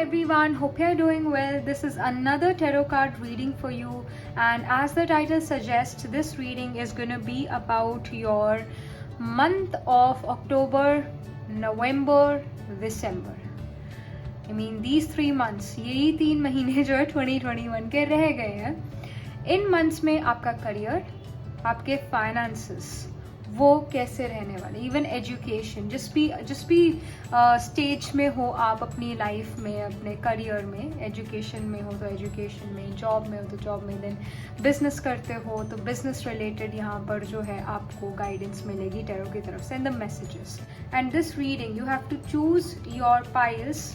everyone, hope you're doing well. This is another tarot card reading for you, and as the title suggests, this reading is going to be about your month of October, November, December. I mean these 3 months, यही 3 महीने जो है 2021 के रह गए हैं. In months में आपका करियर, आपके फाइनेंसेस वो कैसे रहने वाले, इवन एजुकेशन, जिस भी स्टेज में हो आप अपनी लाइफ में, अपने करियर में, एजुकेशन में हो तो एजुकेशन में, जॉब में हो तो जॉब में, देन बिजनेस करते हो तो बिजनेस रिलेटेड यहाँ पर जो है आपको गाइडेंस मिलेगी टैरो की तरफ से, and the messages. And this reading you have to choose your piles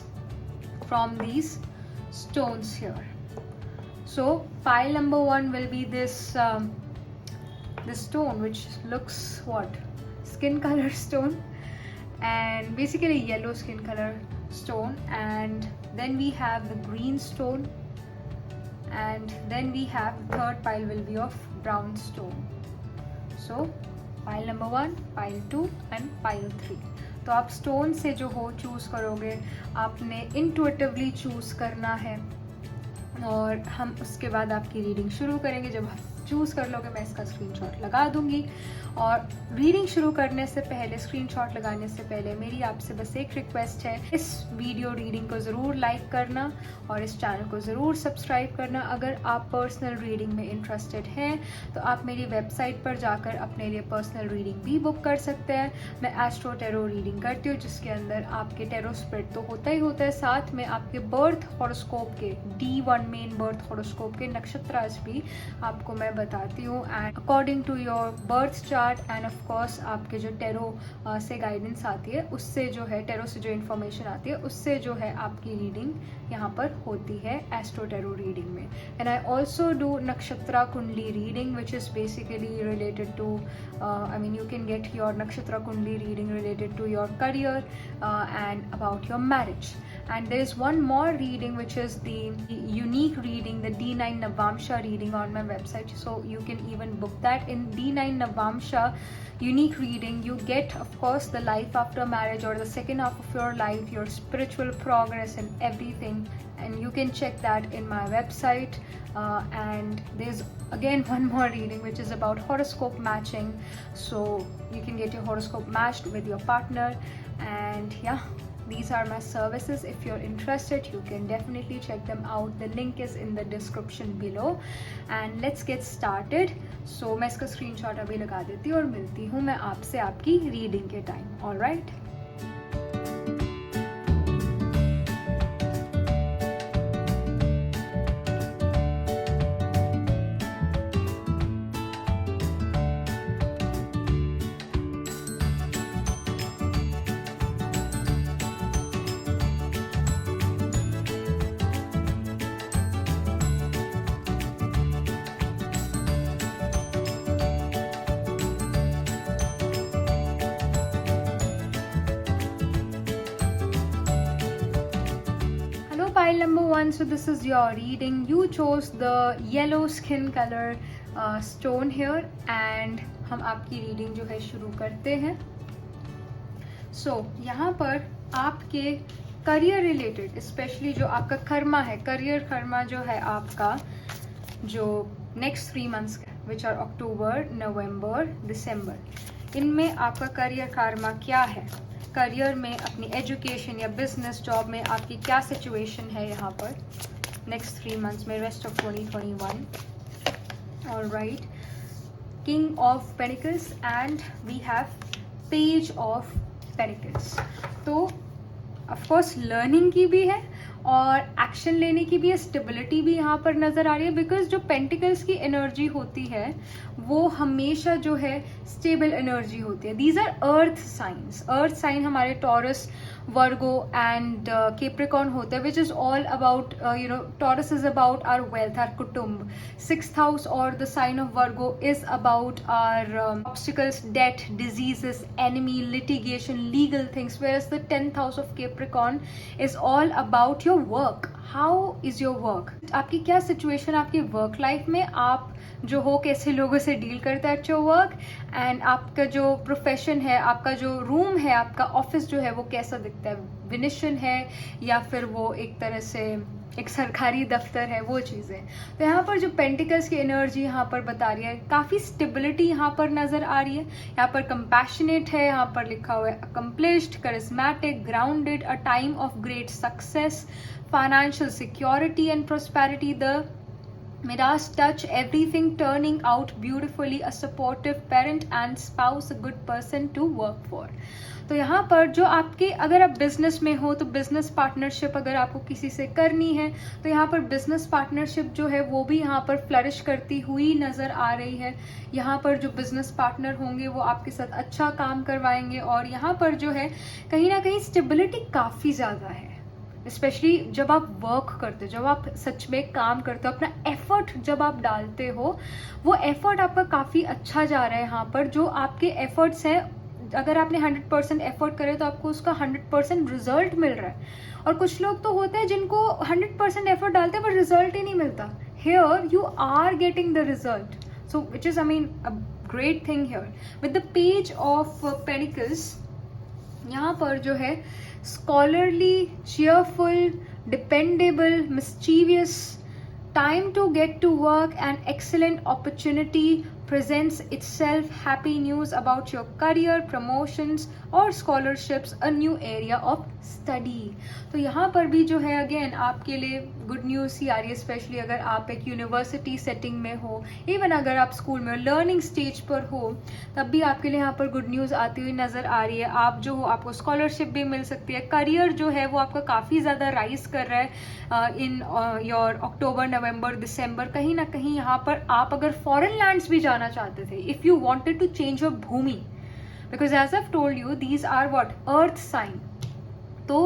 from these stones here. So pile number 1 will be this stone which looks what, skin color stone, and basically yellow skin color stone, and then we have the green stone, and then we have the third pile will be of brown stone. So pile number 1, pile 2 and pile 3. तो आप stone से जो हो choose करोगे, आपने intuitively choose करना है, और हम उसके बाद आपकी रीडिंग शुरू करेंगे. जब आप चूज़ कर लोगे मैं इसका स्क्रीनशॉट लगा दूंगी. और रीडिंग शुरू करने से पहले, स्क्रीनशॉट लगाने से पहले मेरी आपसे बस एक रिक्वेस्ट है, इस वीडियो रीडिंग को ज़रूर लाइक करना और इस चैनल को ज़रूर सब्सक्राइब करना. अगर आप पर्सनल रीडिंग में इंटरेस्टेड हैं तो आप मेरी वेबसाइट पर जाकर अपने लिए पर्सनल रीडिंग भी बुक कर सकते हैं. मैं एस्ट्रो टैरो रीडिंग करती हूँ, जिसके अंदर आपके टैरो स्प्रेड तो होता ही होता है, साथ में आपके बर्थ हॉरोस्कोप के D1 मेन बर्थ हॉरोस्कोप के नक्षत्रास भी आपको मैं बताती हूँ, and according to your birth chart and of course आपके जो टैरो से गाइडेंस आती है, उससे जो है टैरो से जो इन्फॉर्मेशन आती है, उससे जो है आपकी रीडिंग यहाँ पर होती है एस्ट्रो टैरो रीडिंग में. And I also do nakshatra kundli reading which is basically related to, I mean you can get your nakshatra kundli reading related to your career and about your marriage. And there is one more reading which is the unique reading, the D9 Navamsha reading on my website, so you can even book that. In D9 Navamsha unique reading you get of course the life after marriage, or the second half of your life, your spiritual progress and everything, and you can check that in my website. And there's again one more reading which is about horoscope matching, so you can get your horoscope matched with your partner. And yeah, these are my services. If you're interested you can definitely check them out. The link is in the description below, and let's get started. So मैं इसका screenshot अभी लगा देती हूँ और मिलती हूँ मैं आपसे आपकी रीडिंग के time. Alright. Pile number 1, so this is your reading. You chose the yellow skin color stone here, and हम आपकी रीडिंग जो है शुरू करते हैं. So यहाँ पर आपके करियर रिलेटेड, स्पेशली जो आपका कर्मा है, करियर कर्मा जो है आपका, जो नेक्स्ट 3 मंथ्स का, विच आर अक्टूबर, नवंबर, दिसंबर, इनमें आपका करियर कर्मा क्या है, करियर में, अपनी एजुकेशन या बिजनेस, जॉब में आपकी क्या सिचुएशन है यहाँ पर नेक्स्ट 3 मंथ्स में, rest of 2021. Alright. King of pentacles and we have page of pentacles. तो ऑफकोर्स लर्निंग की भी है और एक्शन लेने की भी है, स्टेबिलिटी भी यहाँ पर नज़र आ रही है, बिकॉज जो पेंटिकल्स की एनर्जी होती है वो हमेशा जो है स्टेबल एनर्जी होती है. These are earth signs. Earth sign हमारे टॉरस, वर्गो एंड कैप्रिकॉर्न होते हैं, which is all about Taurus is about our wealth, our kutumb. 6th house और the sign of Virgo is about our obstacles, death, diseases, enemy, litigation, legal things, whereas the 10th house of Capricorn is all about your work. How is your work, आपकी क्या situation आपकी work life में, आप जो हो कैसे लोगों से डील करता है एट योर वर्क, एंड आपका जो प्रोफेशन है, आपका जो रूम है, आपका ऑफिस जो है वो कैसा दिखता है, विनिशन है या फिर वो एक तरह से एक सरकारी दफ्तर है, वो चीज़ें। तो यहाँ पर जो पेंटिकल्स की एनर्जी यहाँ पर बता रही है, काफ़ी स्टेबिलिटी यहाँ पर नज़र आ रही है। यहाँ पर कंपैशनेट है, यहाँ पर लिखा हुआ है accomplished, charismatic, grounded, a time of great success, financial security and prosperity, the Midas touch, everything turning out beautifully, a supportive parent and spouse, a good person to work for. तो यहाँ पर जो आपके, अगर आप बिजनेस में हो तो बिजनेस पार्टनरशिप अगर आपको किसी से करनी है तो यहाँ पर बिजनेस पार्टनरशिप जो है वो भी यहाँ पर फ्लरिश करती हुई नज़र आ रही है। यहाँ पर जो बिजनेस पार्टनर होंगे वो आपके साथ अच्छा काम करवाएंगे, और यहाँ पर जो है कहीं ना कहीं स्टेबिलिटी काफ़ी ज़्यादा है, स्पेशली जब आप वर्क करते हो, जब आप सच में काम करते हो, अपना एफर्ट जब आप डालते हो, वो एफर्ट आपका काफ़ी अच्छा जा रहा है। यहाँ पर जो आपके एफर्ट्स हैं, अगर आपने 100% एफर्ट करे तो आपको उसका 100% रिजल्ट मिल रहा है। और कुछ लोग तो होते हैं जिनको 100% एफर्ट डालते हैं पर रिजल्ट ही नहीं मिलता। Here you are getting the result, so which is, I mean, a great thing here. With the page of pentacles, यहाँ पर जो है scholarly, cheerful, dependable, mischievous, time to get to work, an excellent opportunity presents itself, happy news about your career, promotions or scholarships, a new area of study. तो यहाँ पर भी जो है अगेन आपके लिए गुड न्यूज़ ही आ रही है, स्पेशली अगर आप एक यूनिवर्सिटी सेटिंग में हो, इवन अगर आप स्कूल में लर्निंग स्टेज पर हो, तब भी आपके लिए यहाँ पर गुड न्यूज़ आती हुई नज़र आ रही है। आप जो हो, आपको स्कॉलरशिप भी मिल सकती है, करियर जो है वो आपका काफ़ी ज़्यादा राइज कर रहा है इन योर अक्टूबर, नवंबर, दिसंबर। कहीं ना कहीं यहाँ पर आप अगर फॉरेन लैंड्स भी जाना चाहते थे, if you wanted to change your भूमि, because as I've told you, these are what, earth sign. तो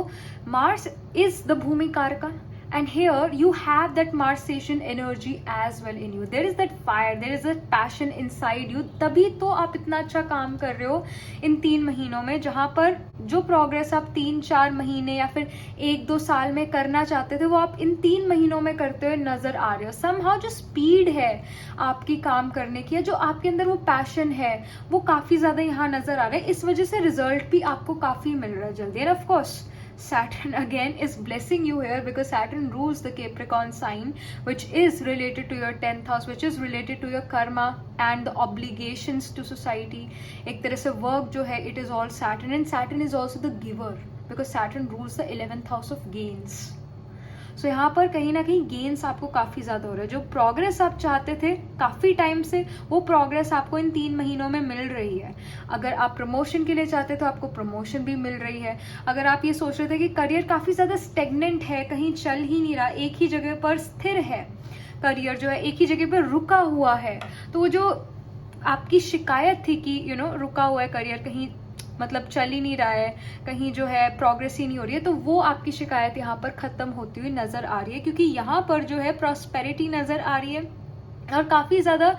Mars is the Bhumi Karaka, and here you have that Marsian energy as well in you. There is that fire, there is that passion inside you. तभी तो आप इतना अच्छा काम कर रहे हो इन 3 महीनों में, जहाँ पर जो प्रोग्रेस आप 3-4 महीने या फिर 1-2 साल में करना चाहते थे, वो आप इन 3 महीनों में करते हुए नजर आ रहे हो। समहाउ जो स्पीड है आपकी काम करने की, जो आपके अंदर वो पैशन है, वो काफी ज्यादा यहाँ नजर आ रहा है। इस वजह से रिजल्ट भी आपको काफी मिल रहा है जल्दी। And of course Saturn again is blessing you here, because Saturn rules the Capricorn sign, which is related to your 10th house, which is related to your karma and the obligations to society. एक तरह से work जो है, it is all Saturn, and Saturn is also the giver, because Saturn rules the 11th house of gains. सो यहाँ पर कहीं ना कहीं गेन्स आपको काफ़ी ज़्यादा हो रहा है। जो प्रोग्रेस आप चाहते थे काफ़ी टाइम से, वो प्रोग्रेस आपको इन 3 महीनों में मिल रही है। अगर आप प्रमोशन के लिए चाहते तो आपको प्रमोशन भी मिल रही है। अगर आप ये सोच रहे थे कि करियर काफ़ी ज़्यादा स्टेगनेंट है, कहीं चल ही नहीं रहा, एक ही जगह पर स्थिर है, करियर जो है एक ही जगह पर रुका हुआ है, तो वो जो आपकी शिकायत थी कि रुका हुआ है करियर, कहीं मतलब चल ही नहीं रहा है, कहीं जो है प्रोग्रेस ही नहीं हो रही है, तो वो आपकी शिकायत यहाँ पर खत्म होती हुई नजर आ रही है, क्योंकि यहाँ पर जो है प्रॉस्पेरिटी नजर आ रही है और काफी ज्यादा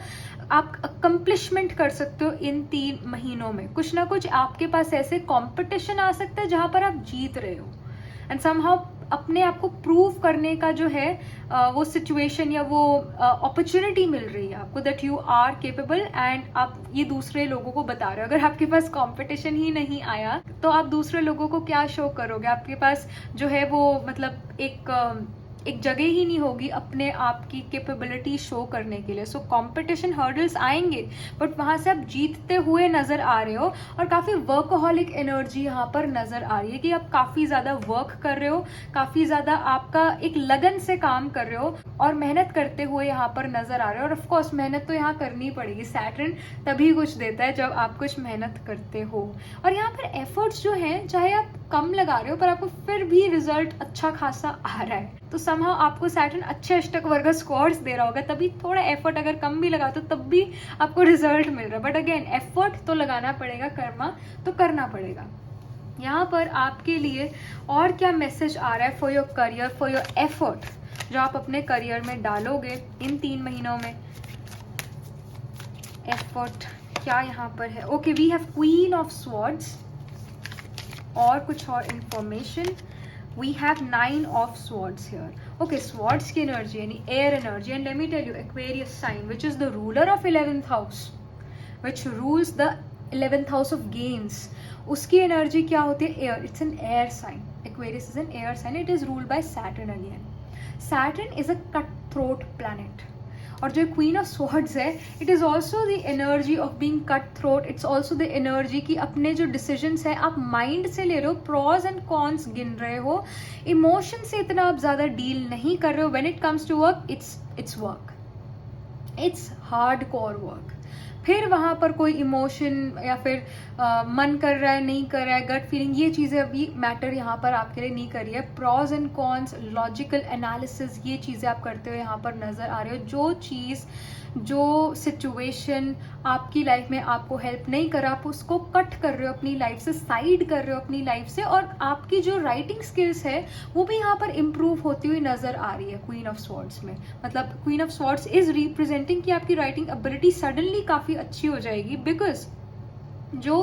आप अकम्प्लिशमेंट कर सकते हो इन 3 महीनों में। कुछ ना कुछ आपके पास ऐसे कंपटीशन आ सकता है जहां पर आप जीत रहे हो, एंड समहाउ अपने आप को प्रूव करने का जो है वो सिचुएशन या वो अपॉर्चुनिटी मिल रही है आपको, that you are capable, and आप ये दूसरे लोगों को बता रहे हो। अगर आपके पास कंपटीशन ही नहीं आया तो आप दूसरे लोगों को क्या शो करोगे? आपके पास जो है वो मतलब एक जगह ही नहीं होगी अपने आप की कैपेबिलिटी शो करने के लिए। सो कंपटीशन हर्डल्स आएंगे, बट वहां से आप जीतते हुए नजर आ रहे हो, और काफी वर्कहोलिक एनर्जी यहाँ पर नजर आ रही है कि आप काफी ज्यादा वर्क कर रहे हो, काफी ज्यादा आपका एक लगन से काम कर रहे हो और मेहनत करते हुए यहाँ पर नजर आ रहे हो। और ऑफकोर्स मेहनत तो यहाँ करनी पड़ेगी, सैटर्न तभी कुछ देता है जब आप कुछ मेहनत करते हो। और यहाँ पर एफर्ट्स जो है, चाहे आप कम लगा रहे हो पर आपको फिर भी रिजल्ट अच्छा खासा आ रहा है, तो समहाउ आपको सैटर्न अच्छे अष्टक वर्ग स्कोर्स दे रहा होगा, तभी थोड़ा एफर्ट अगर कम भी लगाते हो तब भी आपको रिजल्ट मिल रहा है। बट अगेन एफर्ट तो लगाना पड़ेगा, कर्मा तो करना पड़ेगा। यहाँ पर आपके लिए और क्या मैसेज आ रहा है for your career, for your effort जो आप अपने करियर में डालोगे इन 3 महीनों में? एफर्ट क्या यहाँ पर है? Okay, we have queen of swords और कुछ और information. we have 9 of swords here. Okay, swords की energy यानी air energy, and let me tell you, Aquarius sign, which is the ruler of 11th house, which rules the 11th house of gains, उसकी energy क्या होती है? Air. It's an air sign. Aquarius is an air sign. It is ruled by Saturn again. Saturn is a cutthroat planet. और जो queen of swords है, it is also the energy of being cut throat. It's also the energy कि अपने जो decisions है आप mind से ले रहे हो, प्रॉज एंड कॉन्स गिन रहे हो, इमोशन से इतना आप ज़्यादा डील नहीं कर रहे हो. When it comes to work, it's work, it's hard core work. फिर वहाँ पर कोई इमोशन या फिर मन कर रहा है, नहीं कर रहा है, गट फीलिंग, ये चीज़ें अभी मैटर यहाँ पर आपके लिए नहीं कर रही है. Pros and cons, logical analysis, ये चीज़ें आप करते हो यहाँ पर नज़र आ रहे हो. जो चीज़, जो सिचुएशन आपकी लाइफ में आपको हेल्प नहीं कर रहा, आप उसको कट कर रहे हो अपनी लाइफ से, साइड कर रहे हो अपनी लाइफ से, और आपकी जो राइटिंग स्किल्स है वो भी यहाँ पर इम्प्रूव होती हुई नज़र आ रही है क्वीन ऑफ स्वॉर्ड्स में. मतलब queen of swords is representing कि आपकी राइटिंग एबिलिटी सडनली काफ़ी अच्छी हो जाएगी. बिकॉज जो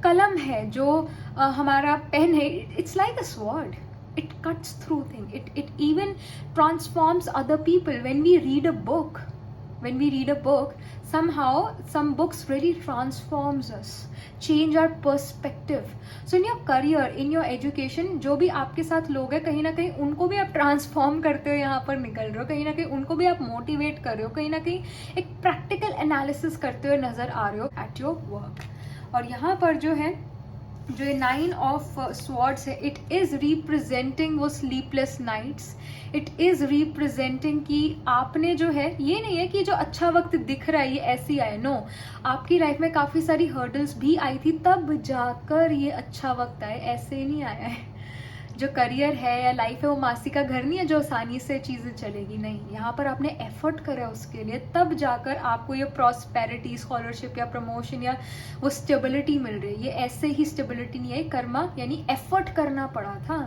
कलम है, जो हमारा पेन है, it's like a sword. It cuts through things. It even transforms other people. When we read a book, somehow some books really transforms us, change our perspective. So in your career, in your education, जो भी आपके साथ लोग हैं, कहीं ना कहीं उनको भी आप ट्रांसफॉर्म करते हो, यहाँ पर निकल रहे हो, कहीं ना कहीं उनको भी आप मोटिवेट कर रहे हो, कहीं ना कहीं एक प्रैक्टिकल एनालिसिस करते हुए नजर आ रहे हो एट योर वर्क. और यहाँ पर जो है, जो ये 9 ऑफ स्वॉर्ड्स है, इट इज रिप्रेजेंटिंग वो sleepless nights. It is representing कि आपने जो है, ये नहीं है कि जो अच्छा वक्त दिख रहा है ये ऐसे ही आया. नो, आपकी लाइफ में काफ़ी सारी हर्डल्स भी आई थी, तब जाकर ये अच्छा वक्त आया, ऐसे ही नहीं आया है. जो करियर है या लाइफ है वो मासी का घर नहीं है जो आसानी से चीज़ें चलेगी. नहीं, यहाँ पर आपने एफर्ट करा उसके लिए, तब जाकर आपको ये प्रॉस्पेरिटी, स्कॉलरशिप या प्रमोशन या वो स्टेबिलिटी मिल रही है. ये ऐसे ही स्टेबिलिटी नहीं है, कर्मा यानी एफर्ट करना पड़ा था.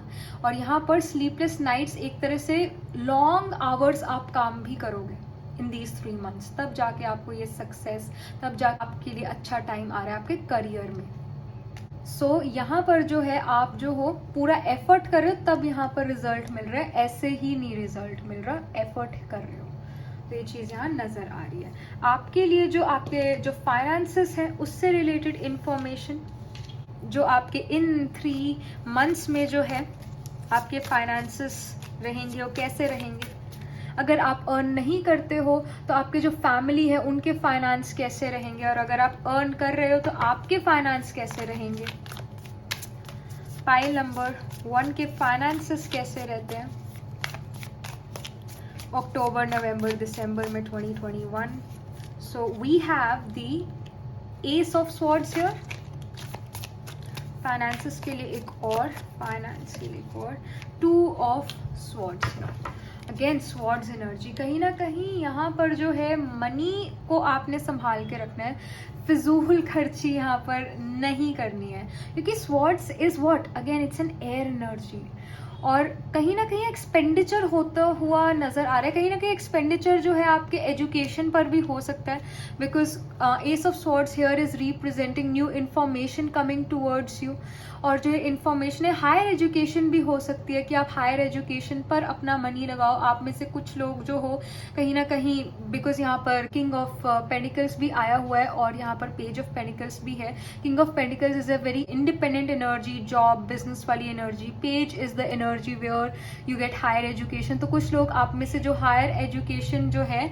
और यहाँ पर स्लीपलेस नाइट्स, एक तरह से लॉन्ग आवर्स आप काम भी करोगे इन दीज 3 months, तब जाके आपको ये सक्सेस, तब जाके आपके लिए अच्छा टाइम आ रहा है आपके करियर में. सो यहाँ पर जो है, आप जो हो पूरा एफर्ट कर रहे हो, तब यहाँ पर रिजल्ट मिल रहा है. ऐसे ही नहीं रिजल्ट मिल रहा, एफर्ट कर रहे हो. तो ये चीज़ यहाँ नज़र आ रही है. आपके लिए जो आपके जो फाइनेंसेस हैं उससे रिलेटेड इंफॉर्मेशन, जो आपके इन 3 months में जो है आपके फाइनेंसेस रहेंगे, वो कैसे रहेंगे. अगर आप अर्न नहीं करते हो तो आपके जो फैमिली है उनके फाइनेंस कैसे रहेंगे, और अगर आप अर्न कर रहे हो तो आपके फाइनेंस कैसे रहेंगे. पाइल नंबर 1 के फाइनेंसेस कैसे रहते हैं अक्टूबर, नवंबर, दिसंबर में 2021. So we have the ace of swords here. Finances के लिए एक और, फाइनेंस के लिए एक और 2 of swords here. Again swords energy, कहीं ना कहीं यहाँ पर जो है मनी को आपने संभाल के रखना है, फिजूल खर्ची यहाँ पर नहीं करनी है, क्योंकि swords is what, again it's an air energy. और कहीं ना कहीं एक्सपेंडिचर होता हुआ नज़र आ रहा है. कहीं ना कहीं एक्सपेंडिचर जो है आपके एजुकेशन पर भी हो सकता है, because ace of swords here is representing new information coming towards you. और जो इन्फॉर्मेशन है, हायर एजुकेशन भी हो सकती है कि आप हायर एजुकेशन पर अपना मनी लगाओ. आप में से कुछ लोग जो हो कहीं ना कहीं, बिकॉज यहाँ पर किंग ऑफ पेंटिकल्स भी आया हुआ है और यहाँ पर पेज ऑफ पेंटिकल्स भी है. King of pentacles is a very independent energy, job business वाली energy. Page is the energy where you get higher education. तो कुछ लोग आप में से जो हायर एजुकेशन जो है,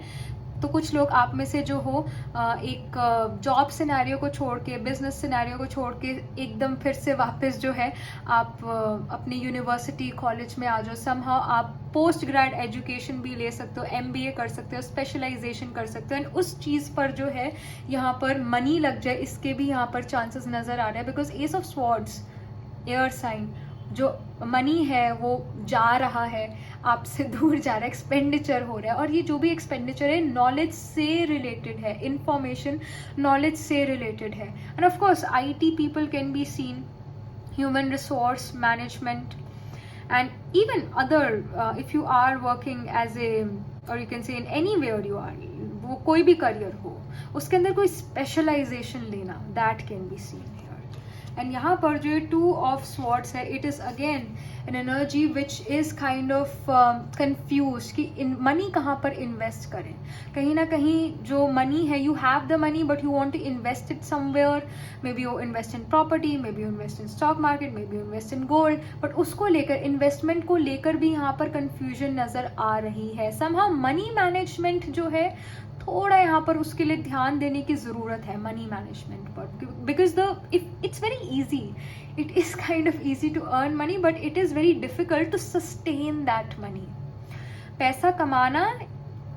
तो कुछ लोग आप में से जो हो एक जॉब सिनेरियो को छोड़ के, बिजनेस सिनेरियो को छोड़ के एकदम फिर से वापस जो है आप अपनी यूनिवर्सिटी कॉलेज में आ जाओ. समहाउ आप पोस्ट ग्रेड एजुकेशन भी ले सकते हो, MBA कर सकते हो, स्पेशलाइजेशन कर सकते हो, एंड उस चीज़ पर जो है यहाँ पर मनी लग जाए, इसके भी यहाँ पर चांसेस नज़र आ रहे हैं. Because ace of swords, air sign, जो मनी है वो जा रहा है, आपसे दूर जा रहा है, एक्सपेंडिचर हो रहा है. और ये जो भी एक्सपेंडिचर है नॉलेज से रिलेटेड है, इंफॉर्मेशन नॉलेज से रिलेटेड है. And of course IT people can be seen, human resource management, and even other if you are working as a, और you can say in anywhere you are, वो कोई भी career हो उसके अंदर कोई स्पेशलाइजेशन लेना, that can be seen. And यहाँ पर जो 2 ऑफ स्वॉर्ड्स है, it is again an energy which is kind of confuse कि मनी कहाँ पर इन्वेस्ट करें. कहीं ना कहीं जो मनी है, you have the money but you want to invest it somewhere. Maybe you invest in property, maybe you invest in stock market, maybe you invest in gold, but उसको लेकर, investment को लेकर भी यहाँ पर confusion नजर आ रही है. समहाउ मनी मैनेजमेंट जो है, थोड़ा यहाँ पर उसके लिए ध्यान देने की जरूरत है मनी मैनेजमेंट पर. Because it's very easy, it is kind of easy to earn money but it is very difficult to sustain that money. पैसा कमाना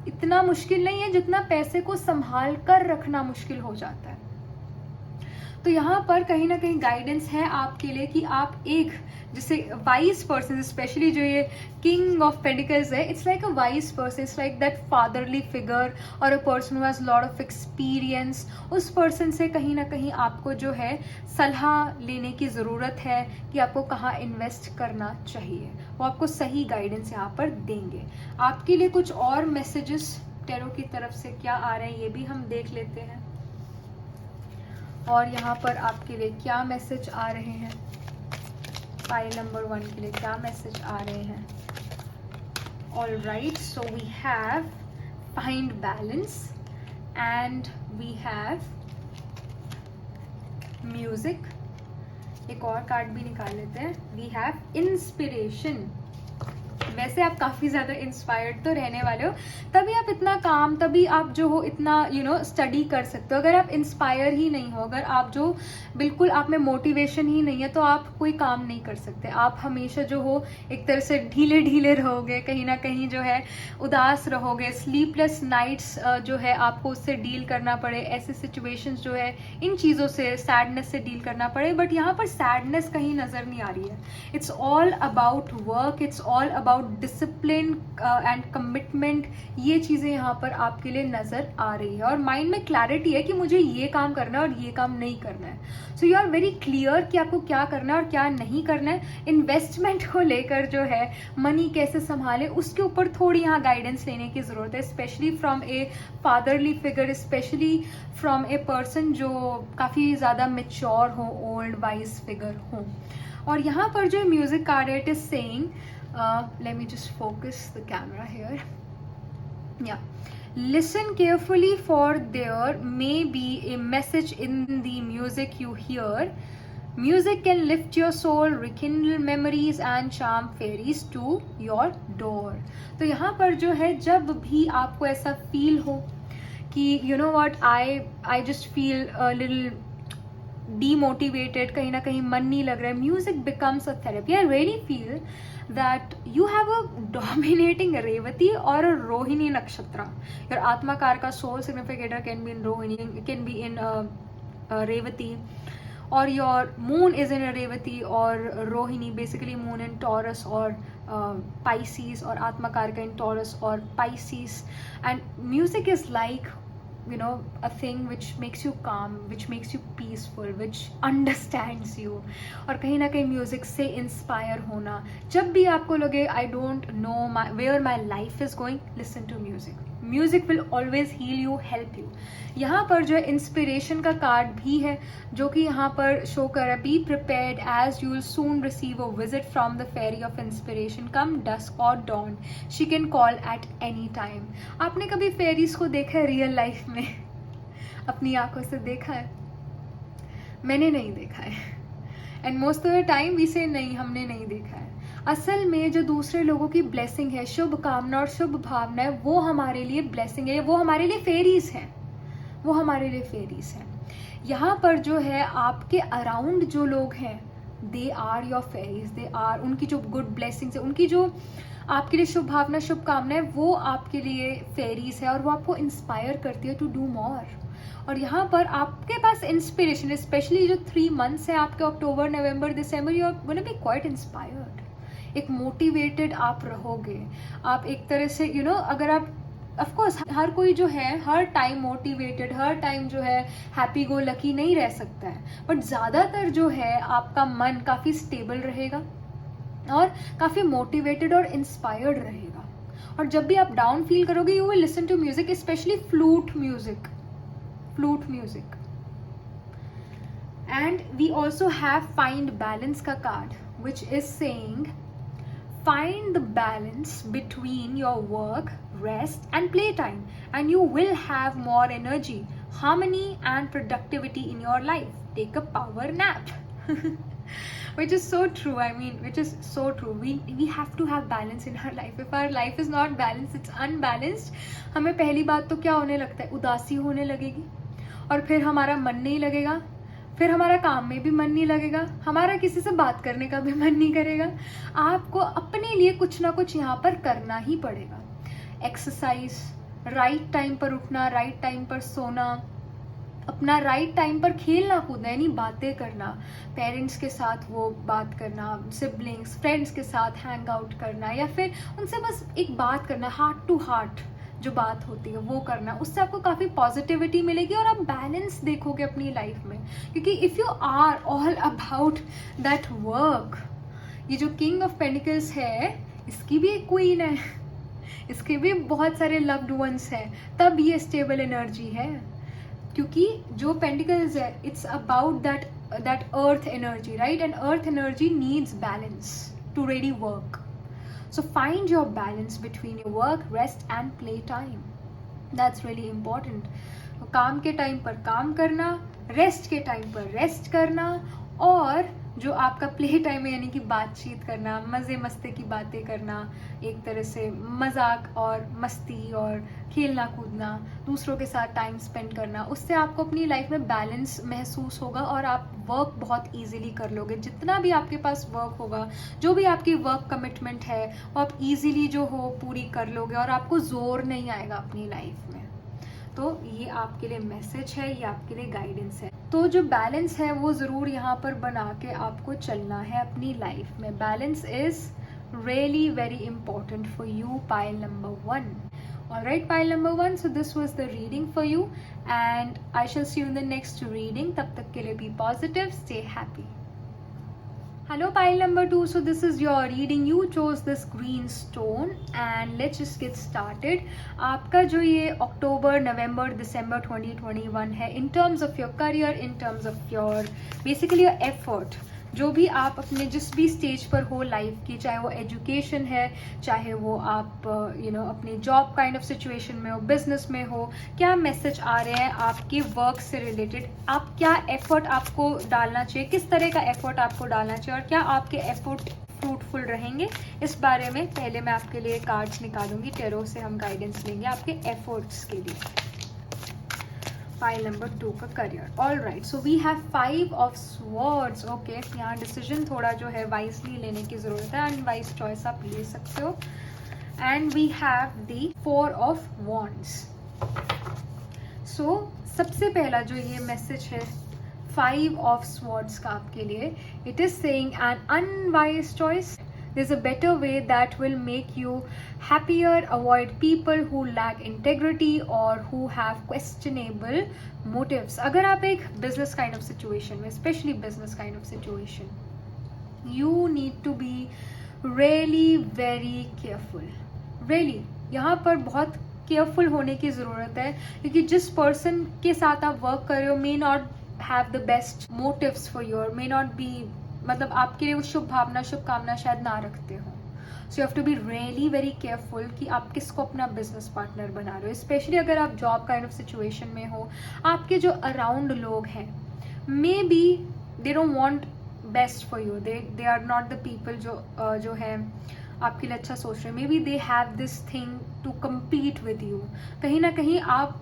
इतना मुश्किल नहीं है जितना पैसे को संभाल कर रखना मुश्किल हो जाता है. तो यहाँ पर कहीं ना कहीं गाइडेंस है आपके लिए कि आप एक जैसे वाइज पर्सन, स्पेशली जो ये किंग ऑफ पेंटिकल्स है, it's like a wise person, it's like that fatherly figure और a person who has lot of experience. उस पर्सन से कहीं ना कहीं आपको जो है सलाह लेने की ज़रूरत है कि आपको कहाँ इन्वेस्ट करना चाहिए. वो आपको सही गाइडेंस यहाँ पर देंगे. आपके लिए कुछ और मैसेजेस टैरो की तरफ से क्या आ रहे हैं ये भी हम देख लेते हैं. और यहाँ पर आपके लिए क्या मैसेज आ रहे हैं, फाइल नंबर 1 के लिए क्या मैसेज आ रहे हैं. All right, so we have find balance and we have music. एक और कार्ड भी निकाल लेते हैं. We have inspiration. वैसे आप काफ़ी ज़्यादा इंस्पायर्ड तो रहने वाले हो, तभी आप इतना काम, तभी आप जो हो इतना स्टडी कर सकते हो. अगर आप इंस्पायर ही नहीं हो, अगर आप जो बिल्कुल आप में मोटिवेशन ही नहीं है, तो आप कोई काम नहीं कर सकते. आप हमेशा जो हो एक तरह से ढीले ढीले रहोगे, कहीं ना कहीं जो है उदास रहोगे. स्लीपलेस नाइट्स जो है आपको उससे डील करना पड़े, ऐसे सिचुएशंस जो है इन चीज़ों से, सैडनेस से डील करना पड़े. बट यहाँ पर सैडनेस कहीं नज़र नहीं आ रही है. It's all about work, it's all about discipline and commitment. ये चीज़ें यहाँ पर आपके लिए नज़र आ रही है और माइंड में क्लैरिटी है कि मुझे ये काम करना है और ये काम नहीं करना है. So you are very clear कि आपको क्या करना है और क्या नहीं करना है. इन्वेस्टमेंट को लेकर जो है, मनी कैसे संभाले, उसके ऊपर थोड़ी यहाँ गाइडेंस लेने की ज़रूरत है, specially from A fatherly figure, specially from a person जो काफ़ी ज़्यादा मेच्योर हो, ओल्ड वाइज फिगर हो. और यहाँ पर जो म्यूजिक कार्ड है, it is saying, let me just focus the camera here. Yeah, listen carefully, for there may be a message in the music you hear. Music can lift your soul, rekindle memories and charm fairies to your door. तो यहाँ पर जो है, जब भी आपको ऐसा feel हो कि you know what, I just feel a little demotivated, कहीं ना कहीं मन नहीं लग रहा है, music becomes a therapy. I really feel that you have a dominating Revati or a Rohini nakshatra. Your Atma Karka soul significator can be in Rohini, can be in Revati, or your moon is in a Revati or Rohini, basically moon in Taurus or Pisces, or Atma Karka in Taurus or Pisces. And music is like a thing which makes you calm, which makes you peaceful, which understands you. और कहीं ना कहीं music से inspire होना, जब भी आपको लगे I don't know where my life is going, listen to music. Music will always heal you, help you. यहाँ पर जो है इंस्पिरेशन का कार्ड भी है, जो कि यहाँ पर शो कर रहा है, be prepared as you will soon receive a visit from the fairy of inspiration, come dusk और dawn, she can call at any time. आपने कभी फेरीज को देखा है रियल लाइफ में? अपनी आंखों से देखा है? मैंने नहीं देखा है. And most of the time we से नहीं, हमने नहीं देखा है. असल में जो दूसरे लोगों की ब्लेसिंग है, शुभ कामना और शुभ भावना है, वो हमारे लिए ब्लेसिंग है, वो हमारे लिए फेरीज हैं, वो हमारे लिए फेरीज हैं. यहाँ पर जो है आपके अराउंड जो लोग हैं, they are your fairies, they are, उनकी जो गुड ब्लेसिंग्स है, उनकी जो आपके लिए शुभ भावना, शुभ कामना है, वो आपके लिए फेरीज है और वो आपको इंस्पायर करती है टू डू मोर. और यहाँ पर आपके पास इंस्पिरेशन, स्पेशली जो 3 मंथ्स है आपके, October, November, December, you are gonna be quite inspired. एक मोटिवेटेड आप रहोगे. आप एक तरह से अगर आप, ऑफ कोर्स हर कोई जो है हर टाइम मोटिवेटेड, हर टाइम जो है हैप्पी गो लकी नहीं रह सकता है, बट ज़्यादातर जो है आपका मन काफ़ी स्टेबल रहेगा और काफ़ी मोटिवेटेड और इंस्पायर्ड रहेगा. और जब भी आप डाउन फील करोगे, you will listen to music, specially flute music. And we also have find balance ka card, which is saying find the balance between your work, rest and playtime, and you will have more energy, harmony and productivity in your life. Take a power nap. Which is so true. I mean, which is so true. We have to have balance in our life. If our life is not balanced, it's unbalanced. हमें पहली बात तो क्या होने लगता है, उदासी होने लगेगी, और फिर हमारा मन नहीं लगेगा, फिर हमारा काम में भी मन नहीं लगेगा, हमारा किसी से बात करने का भी मन नहीं करेगा. आपको अपने लिए कुछ ना कुछ यहाँ पर करना ही पड़ेगा. एक्सरसाइज, राइट टाइम पर उठना, राइट टाइम पर सोना, अपना राइट टाइम पर खेलना कूदना, यानी बातें करना, पेरेंट्स के साथ वो बात करना, सिबलिंग्स, फ्रेंड्स के साथ हैंग आउट करना, या फिर उनसे बस एक बात करना, हार्ट टू हार्ट जो बात होती है वो करना. उससे आपको काफ़ी पॉजिटिविटी मिलेगी और आप बैलेंस देखोगे अपनी लाइफ में. क्योंकि if you are all about that work, ये जो किंग ऑफ पेंटिकल्स है इसकी भी एक क्वीन है, इसके भी बहुत सारे लव्ड वंस हैं, तब ये स्टेबल एनर्जी है. क्योंकि जो पेंटिकल्स है it's about that earth energy, right? And earth energy needs balance to ready work. So find your balance between your work, rest and play time. That's really important. तो काम के time पर काम करना, रेस्ट के time पर rest करना, और जो आपका प्ले टाइम है यानी कि बातचीत करना, मज़े मस्ती की बातें करना, एक तरह से मजाक और मस्ती और खेलना कूदना, दूसरों के साथ टाइम स्पेंड करना, उससे आपको अपनी लाइफ में बैलेंस महसूस होगा और आप वर्क बहुत इजीली कर लोगे. जितना भी आपके पास वर्क होगा, जो भी आपकी वर्क कमिटमेंट है वो आप इजीली जो हो पूरी कर लोगे और आपको जोर नहीं आएगा अपनी लाइफ में. तो ये आपके लिए मैसेज है, ये आपके लिए गाइडेंस है. तो जो बैलेंस है वो ज़रूर यहाँ पर बना के आपको चलना है अपनी लाइफ में. Balance is really very important for you, pile number 1. Alright, pile number 1. So this was the reading for you, and I shall see you in the next reading. तब तक के लिए be positive, stay happy. Hello pile number 2. So this is your reading. You chose this green stone and let's just get started. आपका जो ये अक्टूबर, November, दिसंबर 2021 है, in terms of your career, in terms of your basically your effort, जो भी आप अपने जिस भी स्टेज पर हो लाइफ की, चाहे वो एजुकेशन है, चाहे वो आप अपने जॉब काइंड ऑफ सिचुएशन में हो, बिजनेस में हो, क्या मैसेज आ रहे हैं आपके वर्क से रिलेटेड, आप क्या एफर्ट आपको डालना चाहिए, किस तरह का एफर्ट आपको डालना चाहिए, और क्या आपके एफर्ट फ्रूटफुल रहेंगे, इस बारे में पहले मैं आपके लिए कार्ड्स निकालूंगी. टेरो से हम गाइडेंस लेंगे आपके एफर्ट्स के लिए. फाइल नंबर 2 का career. All right, so we have 5 of swords. Okay, यहाँ डिसीजन थोड़ा जो है वाइजली लेने की ज़रूरत है, अनवाइज चॉइस आप ले सकते हो. And we have the 4 of wands. So सबसे पहला जो ये मैसेज है 5 ऑफ स्वॉर्ड्स का आपके लिए, it is saying an unwise choice. There's a better way that will make you happier. Avoid people who lack integrity or who have questionable motives. अगर आप एक business kind of situation में, especially business kind of situation, you need to be really very careful. Really, यहाँ पर बहुत careful होने की ज़रूरत है, क्योंकि जिस पर्सन के साथ आप वर्क कर रहे हो may not have the best motives for you, or may not be, मतलब आपके लिए वो शुभ भावना, शुभकामना शायद ना रखते हो. So you have to be really very careful कि आप किसको अपना बिजनेस पार्टनर बना रहे हो. स्पेशली अगर आप जॉब काइंड ऑफ सिचुएशन में हो, आपके जो अराउंड लोग हैं maybe they don't want best for you, they are not the people जो है आपके लिए अच्छा सोच रहे हैं. Maybe they have this thing to compete with you. कहीं ना कहीं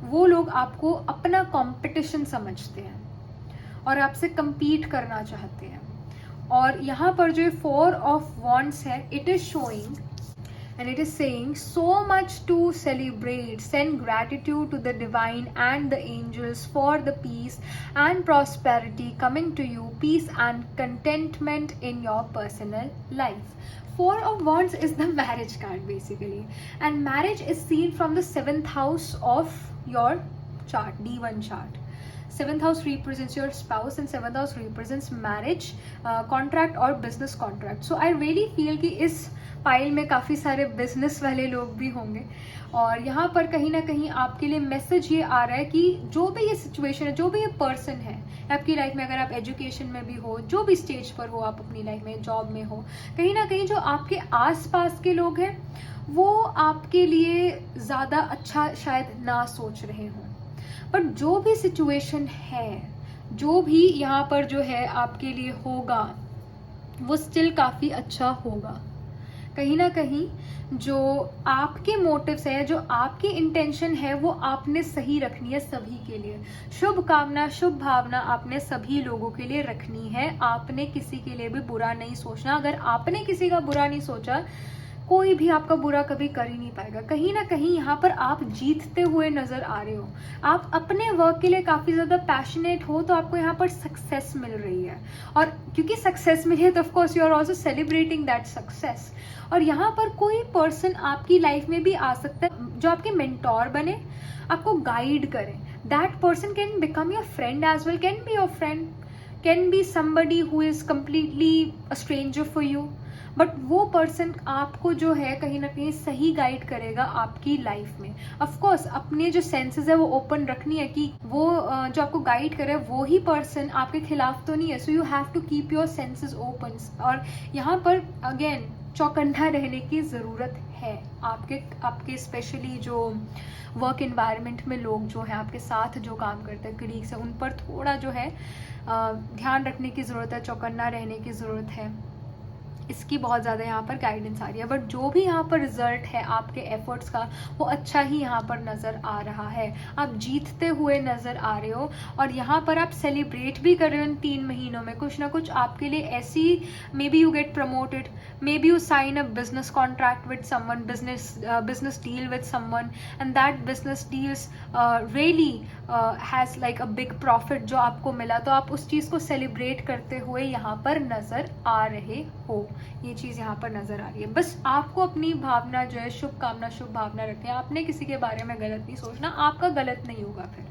वो लोग आपको अपना कॉम्पिटिशन समझते हैं और आपसे कम्पीट करना चाहते हैं. और यहाँ पर जो 4 ऑफ वॉन्ड्स है, it is showing and it is saying so much to celebrate. Send gratitude to the divine and the angels for the peace and prosperity coming to you, peace and contentment in your personal life. 4 of wands is the marriage card basically, and marriage is seen from the 7th house of your chart, D1 chart. 7th house represents your spouse and 7th house represents marriage, contract or business contract. So I really feel कि इस pile में काफ़ी सारे business वाले लोग भी होंगे। और यहाँ पर कहीं ना कहीं आपके लिए मैसेज ये आ रहा है कि जो भी ये सिचुएशन है, जो भी ये पर्सन है आपकी लाइफ में, अगर आप एजुकेशन में भी हो, जो भी स्टेज पर हो आप अपनी लाइफ में, जॉब में हो, कहीं ना कहीं जो आपके आसपास के लोग हैं वो आपके लिए ज़्यादा अच्छा शायद ना सोच रहे हों। बट जो भी सिचुएशन है, जो भी यहाँ पर जो है आपके लिए होगा, वो स्टिल काफ़ी अच्छा होगा। कहीं ना कहीं जो आपके मोटिव्स है, जो आपकी इंटेंशन है, वो आपने सही रखनी है सभी के लिए। शुभ कामना, शुभ भावना आपने सभी लोगों के लिए रखनी है। आपने किसी के लिए भी बुरा नहीं सोचना। अगर आपने किसी का बुरा नहीं सोचा, कोई भी आपका बुरा कभी कर ही नहीं पाएगा। कहीं ना कहीं यहाँ पर आप जीतते हुए नजर आ रहे हो। आप अपने वर्क के लिए काफी ज्यादा पैशनेट हो, तो आपको यहाँ पर सक्सेस मिल रही है। और क्योंकि सक्सेस मिली है तो of course you are also celebrating that success. और यहाँ पर कोई पर्सन आपकी लाइफ में भी आ सकता है जो आपके मेंटोर बने, आपको गाइड करे। That person can become your friend as well, can be your friend, can be somebody who is completely a stranger for you, but वो पर्सन आपको जो है कहीं ना कहीं सही गाइड करेगा आपकी लाइफ में। ऑफ कोर्स अपने जो सेंसेस है वो ओपन रखनी है कि वो जो आपको गाइड करे वो ही पर्सन आपके खिलाफ तो नहीं है। So you have to keep your senses open. और यहाँ पर अगेन चौकन्ना रहने की ज़रूरत है। आपके स्पेशली जो वर्क एनवायरनमेंट में लोग जो हैं, आपके साथ जो काम करते हैं, कलीग्स हैं, उन पर थोड़ा जो है ध्यान रखने की ज़रूरत है, चौकन्ना रहने की ज़रूरत है। इसकी बहुत ज़्यादा यहाँ पर गाइडेंस आ रही है। बट जो भी यहाँ पर रिजल्ट है आपके एफर्ट्स का, वो अच्छा ही यहाँ पर नज़र आ रहा है। आप जीतते हुए नज़र आ रहे हो और यहाँ पर आप सेलिब्रेट भी कर रहे हो इन 3 महीनों में। कुछ ना कुछ आपके लिए ऐसी, maybe you get promoted, maybe you sign a business contract with someone, business deal with someone, and that business deals really has like a big profit जो आपको मिला। तो आप उस चीज़ को सेलिब्रेट करते हुए यहाँ पर नज़र आ रहे हो। ये चीज़ यहाँ पर नज़र आ रही है। बस आपको अपनी भावना जो है, शुभ कामना, शुभ भावना रखनी है। आपने किसी के बारे में गलत नहीं सोचना, आपका गलत नहीं होगा फिर।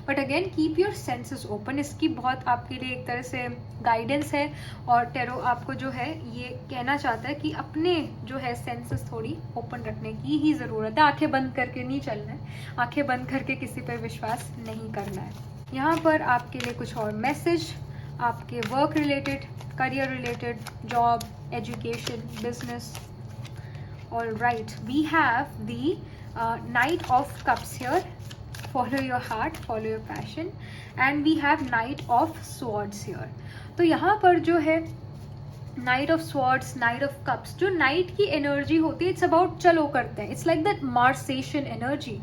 But again keep your senses open. इसकी बहुत आपके लिए एक तरह से गाइडेंस है। और टेरो आपको जो है ये कहना चाहता है कि अपने जो है सेंसेस थोड़ी ओपन रखने की ही ज़रूरत है। आंखें बंद करके नहीं चलना है, आंखें बंद करके किसी पर विश्वास नहीं करना है। यहाँ पर आपके लिए कुछ और मैसेज आपके work related, career related, job, education, business. All right, we have the Knight of Cups here. Follow your heart, follow your passion, and we have Knight of Swords here. तो यहाँ पर जो है night of swords, night of cups, जो night की energy होती है, it's about चलो करते हैं, इट्स लाइक दैट मार्सेशन एनर्जी।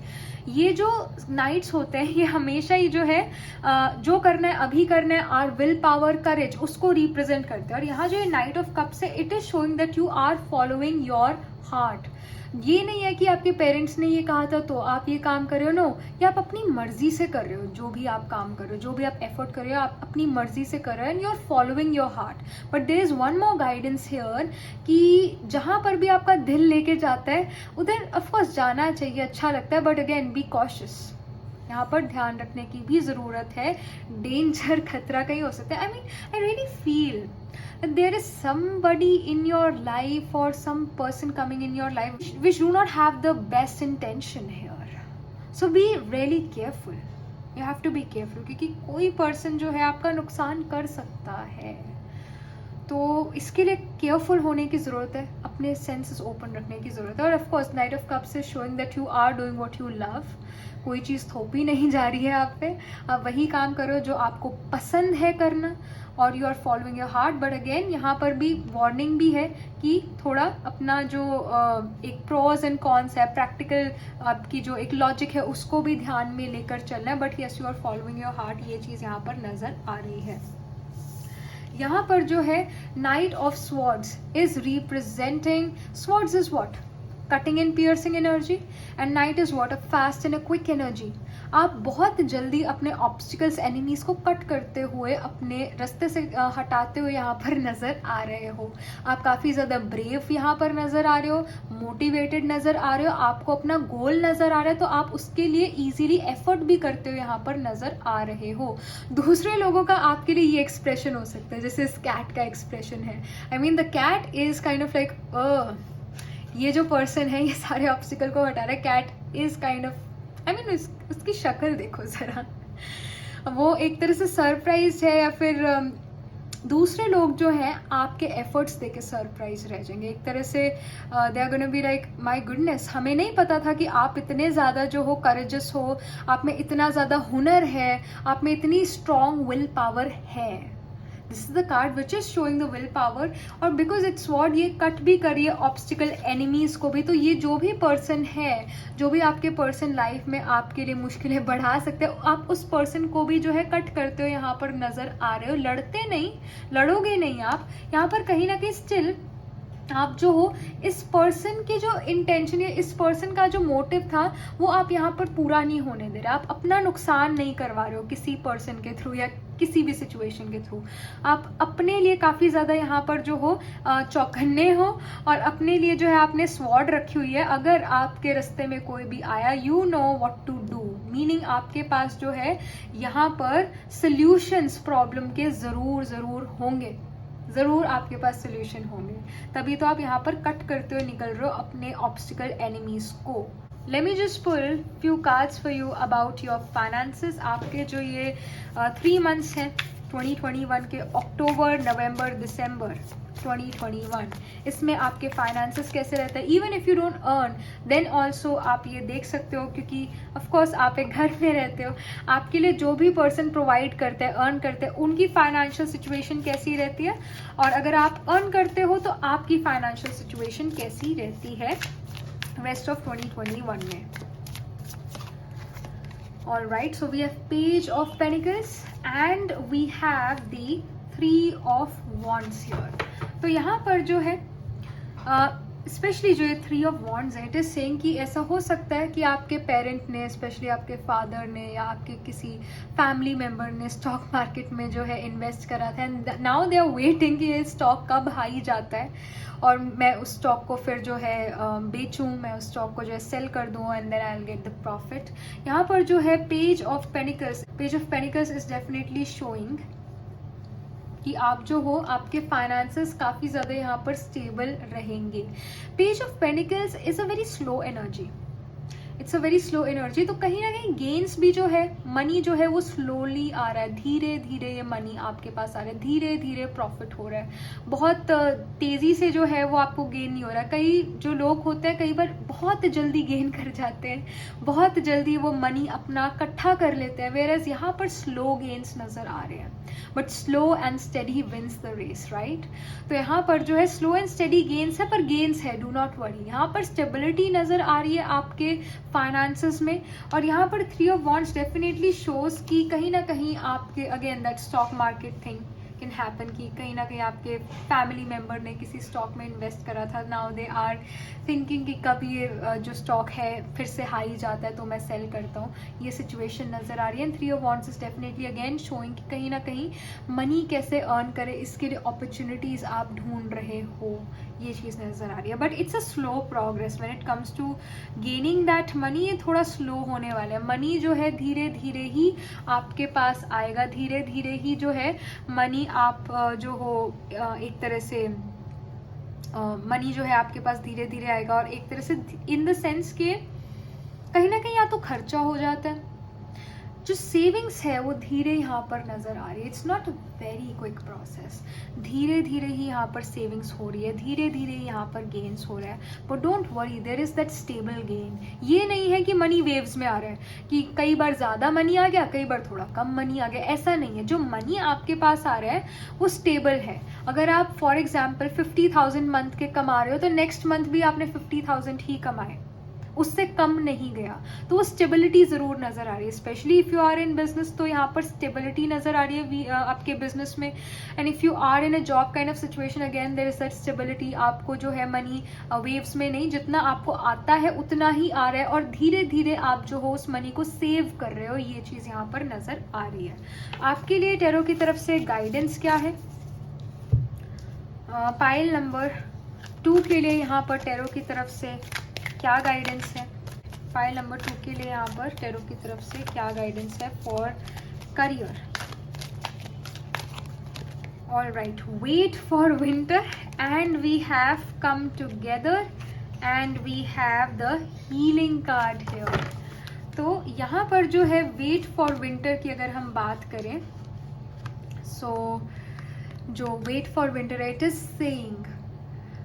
ये जो नाइट्स होते हैं ये हमेशा ही जो है जो करना है अभी करना है, आर विल पावर, करेज, उसको रिप्रेजेंट करते हैं। और यहाँ जो नाइट ऑफ कप्स है, it is showing that you are following your heart. ये नहीं है कि आपके पेरेंट्स ने ये कहा था तो आप ये काम कर रहे हो, नो, ये आप अपनी मर्जी से कर रहे हो। जो भी आप काम कर रहे हो, जो भी आप एफर्ट कर रहे हो, आप अपनी मर्जी से कर रहे हो, and you are following your heart. But there is one more guidance here कि जहाँ पर भी आपका दिल लेके जाता है उधर ऑफकोर्स जाना चाहिए, अच्छा लगता है, बट अगेन बी कॉशियस। यहाँ पर ध्यान रखने की भी ज़रूरत है। डेंजर, खतरा कहीं हो सकता है। I mean I really feel that there is somebody in your life or some person coming in your life which do not have the best intention here. So be really careful. You have to be careful क्योंकि कोई person जो है आपका नुकसान कर सकता है। तो इसके लिए केयरफुल होने की ज़रूरत है, अपने सेंसेस ओपन रखने की ज़रूरत है। और of course knight of cups is showing that you are doing what you love. कोई चीज़ थोपी नहीं जा रही है आप पे, आप वही काम करो जो आपको पसंद है करना, और you are following your heart. But again यहाँ पर भी वार्निंग भी है कि थोड़ा अपना जो एक प्रोज एंड कॉन्स है, प्रैक्टिकल आपकी जो एक लॉजिक है, उसको भी ध्यान में लेकर चलना है। But yes, you are following your heart, ये चीज़ यहाँ पर नज़र आ रही है। यहाँ पर जो है night of swords is representing, swords is what, cutting and piercing energy, and night is what, a fast and a quick energy. आप बहुत जल्दी अपने ऑब्स्टिकल्स, एनिमीज को कट करते हुए, अपने रास्ते से हटाते हुए यहाँ पर नज़र आ रहे हो। आप काफ़ी ज़्यादा ब्रेव यहाँ पर नज़र आ रहे हो, मोटिवेटेड नज़र आ रहे हो, आपको अपना गोल नज़र आ रहा है, तो आप उसके लिए ईजिली एफर्ट भी करते हुए यहाँ पर नज़र आ रहे हो। दूसरे लोगों का आपके लिए ये एक्सप्रेशन हो सकता है, जैसे इस कैट का एक्सप्रेशन है। I mean the cat is kind of like ये जो पर्सन है ये सारे ऑब्स्टिकल को हटा रहा है. Cat is kind of, I mean उसकी शक्ल देखो जरा, वो एक तरह से सरप्राइज है, या फिर दूसरे लोग जो हैं आपके एफर्ट्स देके सरप्राइज रह जाएंगे. एक तरह से they are gonna be like my goodness, हमें नहीं पता था कि आप इतने ज़्यादा जो हो करेजस हो, आप में इतना ज़्यादा हुनर है, आप में इतनी स्ट्रॉन्ग विल पावर है. This is the card which is showing the will power. और बिकॉज इट्स स्वॉर्ड, ये कट भी करिए ऑब्स्टिकल एनिमीज को भी. तो ये जो भी पर्सन है, जो भी आपके पर्सन लाइफ में आपके लिए मुश्किलें बढ़ा सकते हो, आप उस पर्सन को भी जो है कट करते हो यहाँ पर नजर आ रहे हो. लड़ते नहीं, लड़ोगे नहीं आप यहाँ पर, कहीं ना कहीं स्टिल आप जो हो इस पर्सन की जो इंटेंशन या इस पर्सन का जो मोटिव था वो आप यहाँ पर पूरा नहीं होने दे रहे. आप अपना नुकसान नहीं करवा रहे हो किसी पर्सन के थ्रू या किसी भी सिचुएशन के थ्रू. आप अपने लिए काफ़ी ज़्यादा यहाँ पर जो हो चौकन्ने हो, और अपने लिए जो है आपने स्वॉर्ड रखी हुई है. अगर आपके रास्ते में कोई भी आया, you know what to do, meaning आपके पास जो है यहाँ पर सल्यूशंस प्रॉब्लम के ज़रूर होंगे, ज़रूर आपके पास सोल्यूशन होंगे. तभी तो आप यहाँ पर कट करते हुए निकल रहे हो अपने ऑब्स्टिकल एनिमीज को. Let me just pull few cards for you about your finances. आपके जो ये 3 मंथ्स हैं 2021 के, अक्टूबर, नवंबर, दिसंबर 2021, इसमें आपके फाइनेंसेस कैसे रहता है. Even if you don't earn then also आप ये देख सकते हो, क्योंकि ऑफकोर्स आप एक घर में रहते हो, आपके लिए जो भी पर्सन प्रोवाइड करते हैं, अर्न करते हैं, उनकी फाइनेंशियल सिचुएशन कैसी रहती है, और अगर आप अर्न करते हो तो आपकी फाइनेंशियल सिचुएशन कैसी रहती है रेस्ट ऑफ 2021 में. Alright, so we have Page of Pentacles and we have the 3 of Wands here. तो यहाँ पर जो है स्पेशली जो ये 3 ऑफ वॉन्ड्स है, इट इज सेइंग कि ऐसा हो सकता है कि आपके पेरेंट ने, स्पेशली आपके फादर ने या आपके किसी फैमिली मेम्बर ने स्टॉक मार्केट में जो है इन्वेस्ट करा था, and now they are waiting कि ये स्टॉक कब हाई जाता है और मैं उस स्टॉक को फिर जो है बेचूं, मैं उस स्टॉक को जो है सेल कर दूं and then I will get the profit. यहाँ पर जो है page of pentacles is definitely showing कि आप जो हो आपके फाइनेंसेस काफ़ी ज़्यादा यहाँ पर स्टेबल रहेंगे. Page of panicles is a very slow energy, it's a very slow energy. तो कहीं ना कहीं गेन्स भी जो है, मनी जो है वो स्लोली आ रहा है, धीरे धीरे ये मनी आपके पास आ रहा है, धीरे धीरे प्रॉफिट हो रहा है. बहुत तेज़ी से जो है वो आपको गेन नहीं हो रहा है. कई जो लोग होते हैं कई बार बहुत जल्दी गेन कर जाते हैं, बहुत जल्दी वो मनी अपना इकट्ठा कर लेते हैं, वेयरएज यहाँ पर स्लो गेन्स नज़र आ रहे हैं. But slow and steady wins the race, right. तो यहाँ पर जो है स्लो एंड स्टेडी गेन्स है, पर गेन्स है, डू नॉट वरी. यहाँ पर स्टेबिलिटी नज़र आ रही है आपके फाइनेंसेस में. और यहाँ पर 3 ऑफ वॉन्ड्स डेफिनेटली शोज कि कहीं ना कहीं आपके again that stock market thing can happen, कि कहीं ना कहीं आपके फैमिली मेम्बर ने किसी स्टॉक में इन्वेस्ट करा था, नाउ दे आर थिंकिंग कि कब ये जो स्टॉक है फिर से हाई जाता है तो मैं सेल करता हूँ. ये सिचुएशन नज़र आ रही है. 3 of wands is definitely again showing कि कहीं ना कहीं मनी कैसे अर्न करे, इसके लिए अपॉर्चुनिटीज़ आप ढूंढ रहे हो, ये चीज़ नज़र आ रही है. But it's a slow progress when it comes to gaining that money. ये थोड़ा स्लो होने वाला है. मनी जो है धीरे धीरे ही आपके पास आएगा, धीरे धीरे ही जो है मनी आप जो हो एक तरह से मनी जो है आपके पास धीरे धीरे आएगा. और एक तरह से इन द सेंस कि कहीं ना कहीं या तो खर्चा हो जाता है, जो सेविंग्स है वो धीरे यहाँ पर नज़र आ रही है. It's not a very quick process, धीरे धीरे ही यहाँ पर सेविंग्स हो रही है, धीरे धीरे यहाँ पर गेन्स हो रहा है. But don't worry, there is that stable gain. ये नहीं है कि मनी वेव्स में आ रहा है कि कई बार ज़्यादा मनी आ गया, कई बार थोड़ा कम मनी आ गया, ऐसा नहीं है. जो मनी आपके पास आ रहा है वो स्टेबल है. अगर आप फॉर एग्जाम्पल 50,000 मंथ के कमा रहे हो तो नेक्स्ट मंथ भी आपने 50,000 ही कमाए, उससे कम नहीं गया. तो वो स्टेबिलिटी ज़रूर नज़र आ रही है. Specially if you are in business तो यहाँ पर स्टेबिलिटी नज़र आ रही है आपके बिजनेस में. And if you are in a job kind of situation again there is that stability. आपको जो है मनी वेव्स में नहीं, जितना आपको आता है उतना ही आ रहा है और धीरे धीरे आप जो हो उस मनी को सेव कर रहे हो. ये चीज़ यहाँ पर नज़र आ रही है. आपके लिए टैरो की तरफ से गाइडेंस क्या है? पाइल नंबर 2 के लिए यहाँ पर टैरो की तरफ से क्या गाइडेंस है? फाइल नंबर 2 के लिए यहाँ पर टैरो की तरफ से क्या गाइडेंस है for career? All right, wait for winter and we have come together and we have the healing card here. तो यहाँ पर जो है वेट फॉर विंटर की अगर हम बात करें, सो जो wait for winter it is saying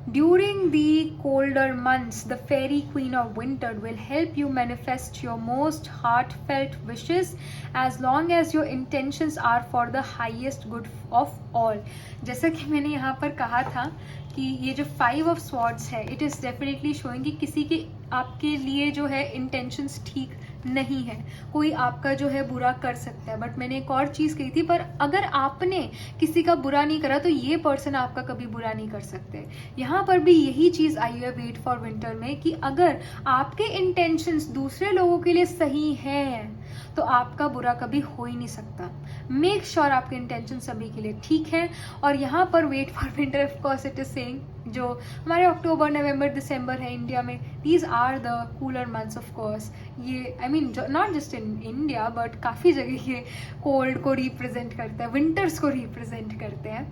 during the colder months the fairy queen of winter will help you manifest your most heartfelt wishes as long as your intentions are for the highest good of all। जैसा कि मैंने यहाँ पर कहा था कि ये जो 5 ऑफ स्वॉर्ड्स है इट इज़ डेफिनेटली शोइंग कि किसी की आपके लिए जो है इंटेंशंस ठीक नहीं है, कोई आपका जो है बुरा कर सकता है। बट मैंने एक और चीज़ कही थी, पर अगर आपने किसी का बुरा नहीं करा तो ये पर्सन आपका कभी बुरा नहीं कर सकते। यहाँ पर भी यही चीज़ आई है वेट फॉर विंटर में कि अगर आपके इंटेंशंस दूसरे लोगों के लिए सही हैं तो आपका बुरा कभी हो ही नहीं सकता। मेक श्योर आपके इंटेंशन सभी के लिए ठीक है। और यहाँ पर wait for winter of course it is saying जो हमारे अक्टूबर नवंबर दिसंबर है इंडिया में, these are the cooler months of course. ये I mean not just in India but काफ़ी जगह ये कोल्ड को रिप्रेजेंट करता है, विंटर्स को रिप्रेजेंट करते हैं।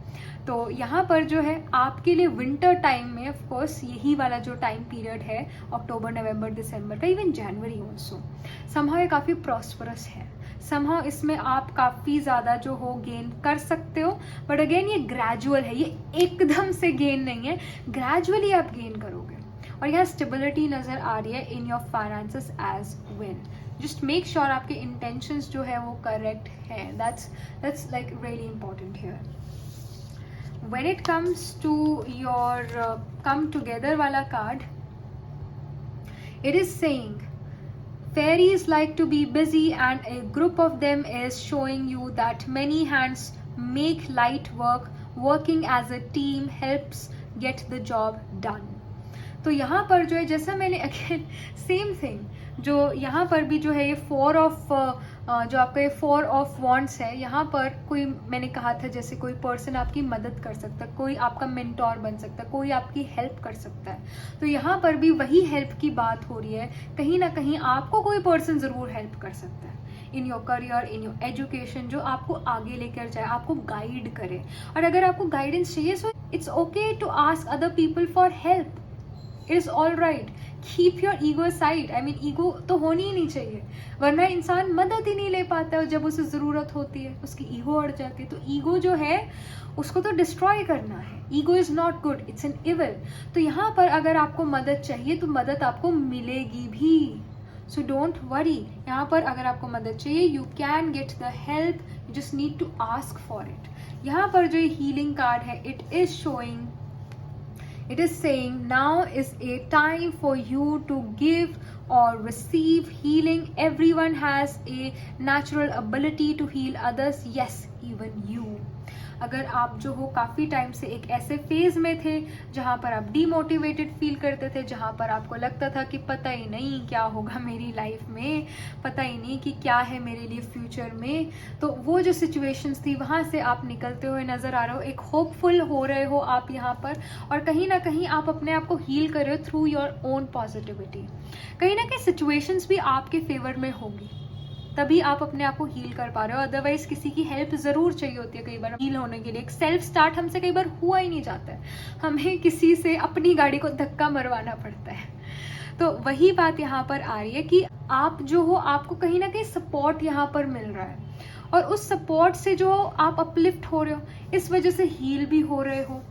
तो यहाँ पर जो है आपके लिए विंटर टाइम में ऑफ कोर्स यही वाला जो टाइम पीरियड है अक्टूबर नवंबर दिसंबर का, इवन जनवरी ऑल्सो समहाउ ये काफ़ी प्रॉस्परस है। समहाउ इसमें आप काफ़ी ज़्यादा जो हो गेन कर सकते हो, बट अगेन ये ग्रेजुअल है, ये एकदम से गेन नहीं है, ग्रेजुअली आप गेन करोगे। और यहाँ स्टेबिलिटी नज़र आ रही है in your finances as well. Just make sure आपके इंटेंशंस जो है वो करेक्ट है, that's like really important here. When it comes to your come together वाला card, it is saying fairies like to be busy and a group of them is showing you that many hands make light work, working as a team helps get the job done। तो यहाँ पर जो है जैसा मैंने again same thing जो यहाँ पर भी जो है ये 4 ऑफ जो आपका ये 4 ऑफ वॉन्ड्स है, यहाँ पर कोई मैंने कहा था जैसे कोई पर्सन आपकी मदद कर सकता है, कोई आपका मेंटोर बन सकता है, कोई आपकी हेल्प कर सकता है। तो यहाँ पर भी वही हेल्प की बात हो रही है, कहीं ना कहीं आपको कोई पर्सन ज़रूर हेल्प कर सकता है in your career, in your education, जो आपको आगे लेकर जाए, आपको गाइड करे। और अगर आपको गाइडेंस चाहिए so it's okay to ask other people for help, it is all right. Keep your ego side, I mean ego तो होनी ही नहीं चाहिए, वरना इंसान मदद ही नहीं ले पाता है, जब उसे ज़रूरत होती है उसकी ईगो अड़ जाती है। तो ईगो जो है उसको तो डिस्ट्रॉय करना है, ego is not good, it's an evil. तो यहाँ पर अगर आपको मदद चाहिए तो मदद आपको मिलेगी भी, सो डोंट वरी। यहाँ पर अगर आपको मदद चाहिए you can get the help, you just need to ask for it. यहाँ पर जो हीलिंग कार्ड है it is showing, it is saying now is a time for you to give or receive healing। everyone has a natural ability to heal others, yes even you। अगर आप जो हो काफ़ी time से एक ऐसे phase में थे जहाँ पर आप डीमोटिवेटेड फील करते थे, जहाँ पर आपको लगता था कि पता ही नहीं क्या होगा मेरी लाइफ में, पता ही नहीं कि क्या है मेरे लिए फ्यूचर में, तो वो जो सिचुएशंस थी वहाँ से आप निकलते हुए नज़र आ रहे हो, एक होपफुल हो रहे हो आप यहाँ पर, और कहीं ना कहीं आप अपने आप को हील कर रहे हो थ्रू योर ओन पॉजिटिविटी। कहीं ना कहीं सिचुएशंस भी आपके फेवर में होगी, तभी आप अपने आप को हील कर पा रहे हो, अदरवाइज किसी की हेल्प ज़रूर चाहिए होती है कई बार हील होने के लिए। एक सेल्फ स्टार्ट हमसे कई बार हुआ ही नहीं जाता है, हमें किसी से अपनी गाड़ी को धक्का मरवाना पड़ता है। तो वही बात यहाँ पर आ रही है कि आप जो हो आपको कहीं ना कहीं सपोर्ट यहाँ पर मिल रहा है, और उस सपोर्ट से जो आप अपलिफ्ट हो रहे हो, इस वजह से हील भी हो रहे हो।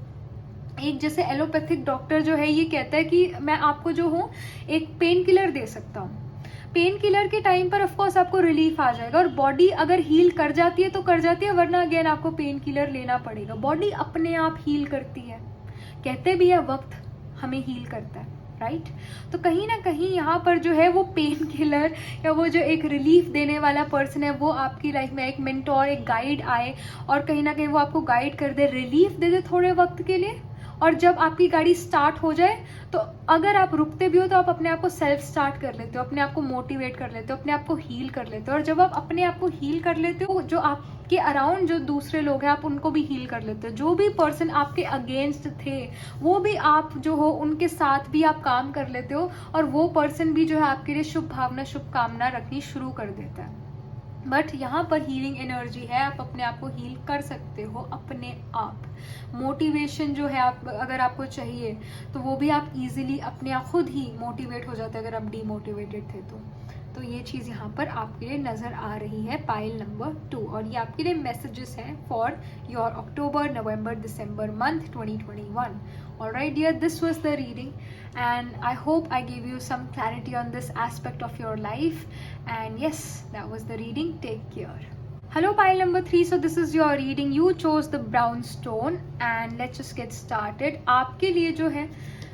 एक जैसे एलोपैथिक डॉक्टर जो है ये कहता है कि मैं आपको जो हूँ एक पेन किलर दे सकता हूँ, पेन किलर के टाइम पर ऑफकोर्स आपको रिलीफ आ जाएगा, और बॉडी अगर हील कर जाती है तो कर जाती है, वरना अगेन आपको पेन किलर लेना पड़ेगा। बॉडी अपने आप हील करती है, कहते भी है वक्त हमें हील करता है, राइट। तो कहीं ना कहीं यहाँ पर जो है वो पेन किलर या वो जो एक रिलीफ देने वाला पर्सन है वो आपकी लाइफ में एक मेंटोर, एक गाइड आए, और कहीं ना कहीं वो आपको गाइड कर दे, रिलीफ दे दे थोड़े वक्त के लिए। और जब आपकी गाड़ी स्टार्ट हो जाए तो अगर आप रुकते भी हो तो आप अपने आप को सेल्फ स्टार्ट कर लेते हो, अपने आप को मोटिवेट कर लेते हो, अपने आप को हील कर लेते हो। और जब आप अपने आप को हील कर लेते हो, जो आपके अराउंड जो दूसरे लोग हैं आप उनको भी हील कर लेते हो। जो भी पर्सन आपके अगेंस्ट थे वो भी आप जो हो उनके साथ भी आप काम कर लेते हो, और वो पर्सन भी जो है आपके लिए शुभ भावना, शुभकामना रखनी शुरू कर देता है। बट यहाँ पर हीलिंग एनर्जी है, आप अपने आप को हील कर सकते हो अपने आप। मोटिवेशन जो है आप अगर आपको चाहिए तो वो भी आप इजीली अपने आप खुद ही मोटिवेट हो जाते हैं अगर आप डीमोटिवेटेड थे तो ये चीज़ यहाँ पर आपके लिए नज़र आ रही है पाइल नंबर 2। और ये आपके लिए मैसेजेस हैं for your October November December month 2021। Alright dear, this was the reading and I hope I gave you some clarity on this aspect of your life, and yes, that was the reading. Take care. Hello pile number 3, so this is your reading. You chose the brown stone and let's just get started. आपके लिए जो है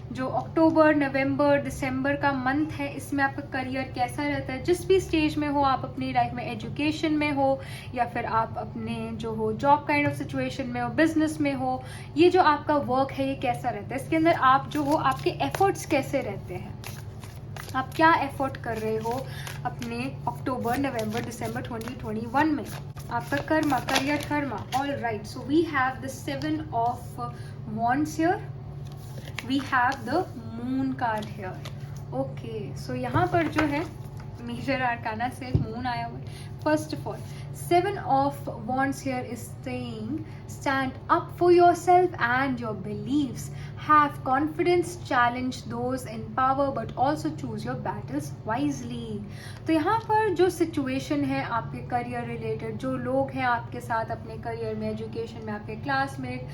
जो अक्टूबर November दिसंबर का month है इसमें आपका career कैसा रहता है, जिस भी स्टेज में हो आप अपनी लाइफ में, एजुकेशन में हो या फिर आप अपने जो हो जॉब काइंड ऑफ सिचुएशन में हो, बिजनेस में हो, ये जो आपका वर्क है ये कैसा रहता है, इसके अंदर आप जो हो आपके एफर्ट्स कैसे रहते हैं, आप क्या एफर्ट कर रहे हो अपने अक्टूबर नवंबर दिसंबर 2021 में, आपका karma, career karma. All right, so we have the 7 of wands here, we have the moon card here. Okay, so यहाँ पर जो है मेजर आर्काना से मून आया हुआ है। First of all 7 of wands here is saying stand up for yourself and your beliefs, have confidence, challenge those in power but also choose your battles wisely। तो यहाँ पर जो सिचुएशन है आपके करियर रिलेटेड, जो लोग हैं आपके साथ अपने करियर में, एजुकेशन में आपके क्लासमेट,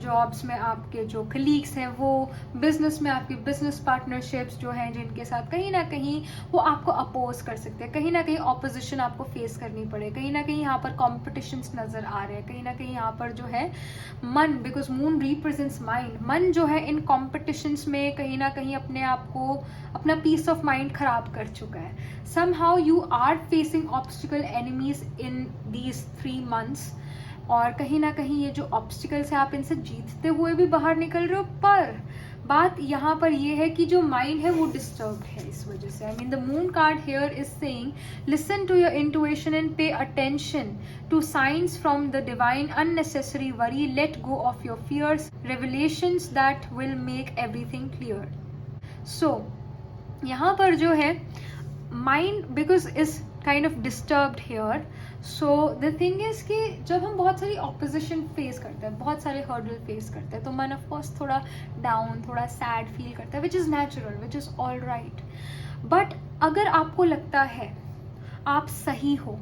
जॉब्स में आपके जो कलीग्स हैं, वो बिजनेस में आपके बिजनेस पार्टनरशिप्स जो हैं जिनके साथ कहीं ना कहीं वो आपको अपोज कर सकते हैं, कहीं ना कहीं ऑपोजिशन आपको फेस करनी पड़े, कहीं ना कहीं यहाँ पर कॉम्पिटिशन्स नजर आ रहे हैं, कहीं ना कहीं यहाँ पर जो है मन, बिकॉज मून रिप्रेजेंट्स माइंड, मन जो है इन कॉम्पिटिशन्स में कहीं ना कहीं अपने आप को, अपना पीस ऑफ माइंड खराब कर चुका है। Somehow you are facing obstacle enemies in these 3 months, और कहीं ना कहीं ये जो ऑब्स्टिकल्स है आप इनसे जीतते हुए भी बाहर निकल रहे हो, पर बात यहाँ पर ये है कि जो माइंड है वो डिस्टर्ब है इस वजह से। I mean the moon card here is saying listen to your intuition and pay attention to science from the divine, unnecessary worry, let go of your fears, revelations that will make everything clear. So यहाँ पर जो है mind because is kind of disturbed here. So the thing is कि जब हम बहुत सारी opposition face करते हैं, बहुत सारे हर्डल फेस करते हैं, तो मन ऑफ कोर्स थोड़ा डाउन, थोड़ा सैड फील करता है, which is natural, which is all right. But अगर आपको लगता है आप सही हो,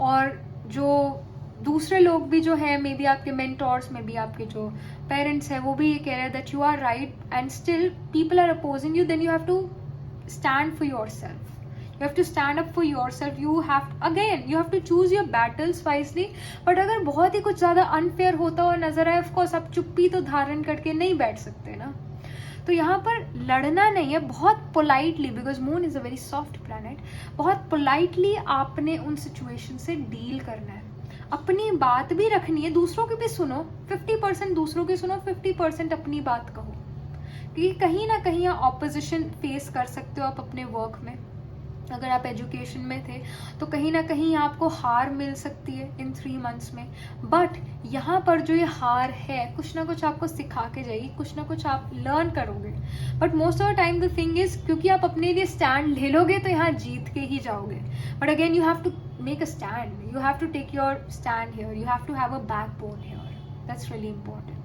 और जो दूसरे लोग भी जो है, मे बी आपके मेंटोर्स में भी आपके जो पेरेंट्स हैं वो भी ये कह रहे हैं that you are right and still people are opposing you, then you have to stand for yourself, you have to stand up for yourself, you have to choose your battles wisely। but अगर बहुत ही कुछ ज़्यादा unfair होता हुआ नजर आए, of course आप चुप्पी तो धारण करके नहीं बैठ सकते ना, तो यहाँ पर लड़ना नहीं है, बहुत politely, because moon is a very soft planet, बहुत पोलाइटली आपने उन सिचुएशन से डील करना है, अपनी बात भी रखनी है, दूसरों की भी सुनो, 50% दूसरों की सुनो, 50% अपनी बात कहो, क्योंकि कहीं ना कहीं आप ऑपोजिशन फेस कर सकते हो आप अपने वर्क में। अगर आप एजुकेशन में थे तो कहीं ना कहीं आपको हार मिल सकती है इन 3 months में, बट यहाँ पर जो ये हार है कुछ ना कुछ आपको सिखा के जाएगी, कुछ ना कुछ आप लर्न करोगे। But most of the time the thing is, क्योंकि आप अपने लिए स्टैंड ले लोगे तो यहाँ जीत के ही जाओगे, but again you have to make a stand, you have to take your stand here, you have to have a backbone here, that's really important.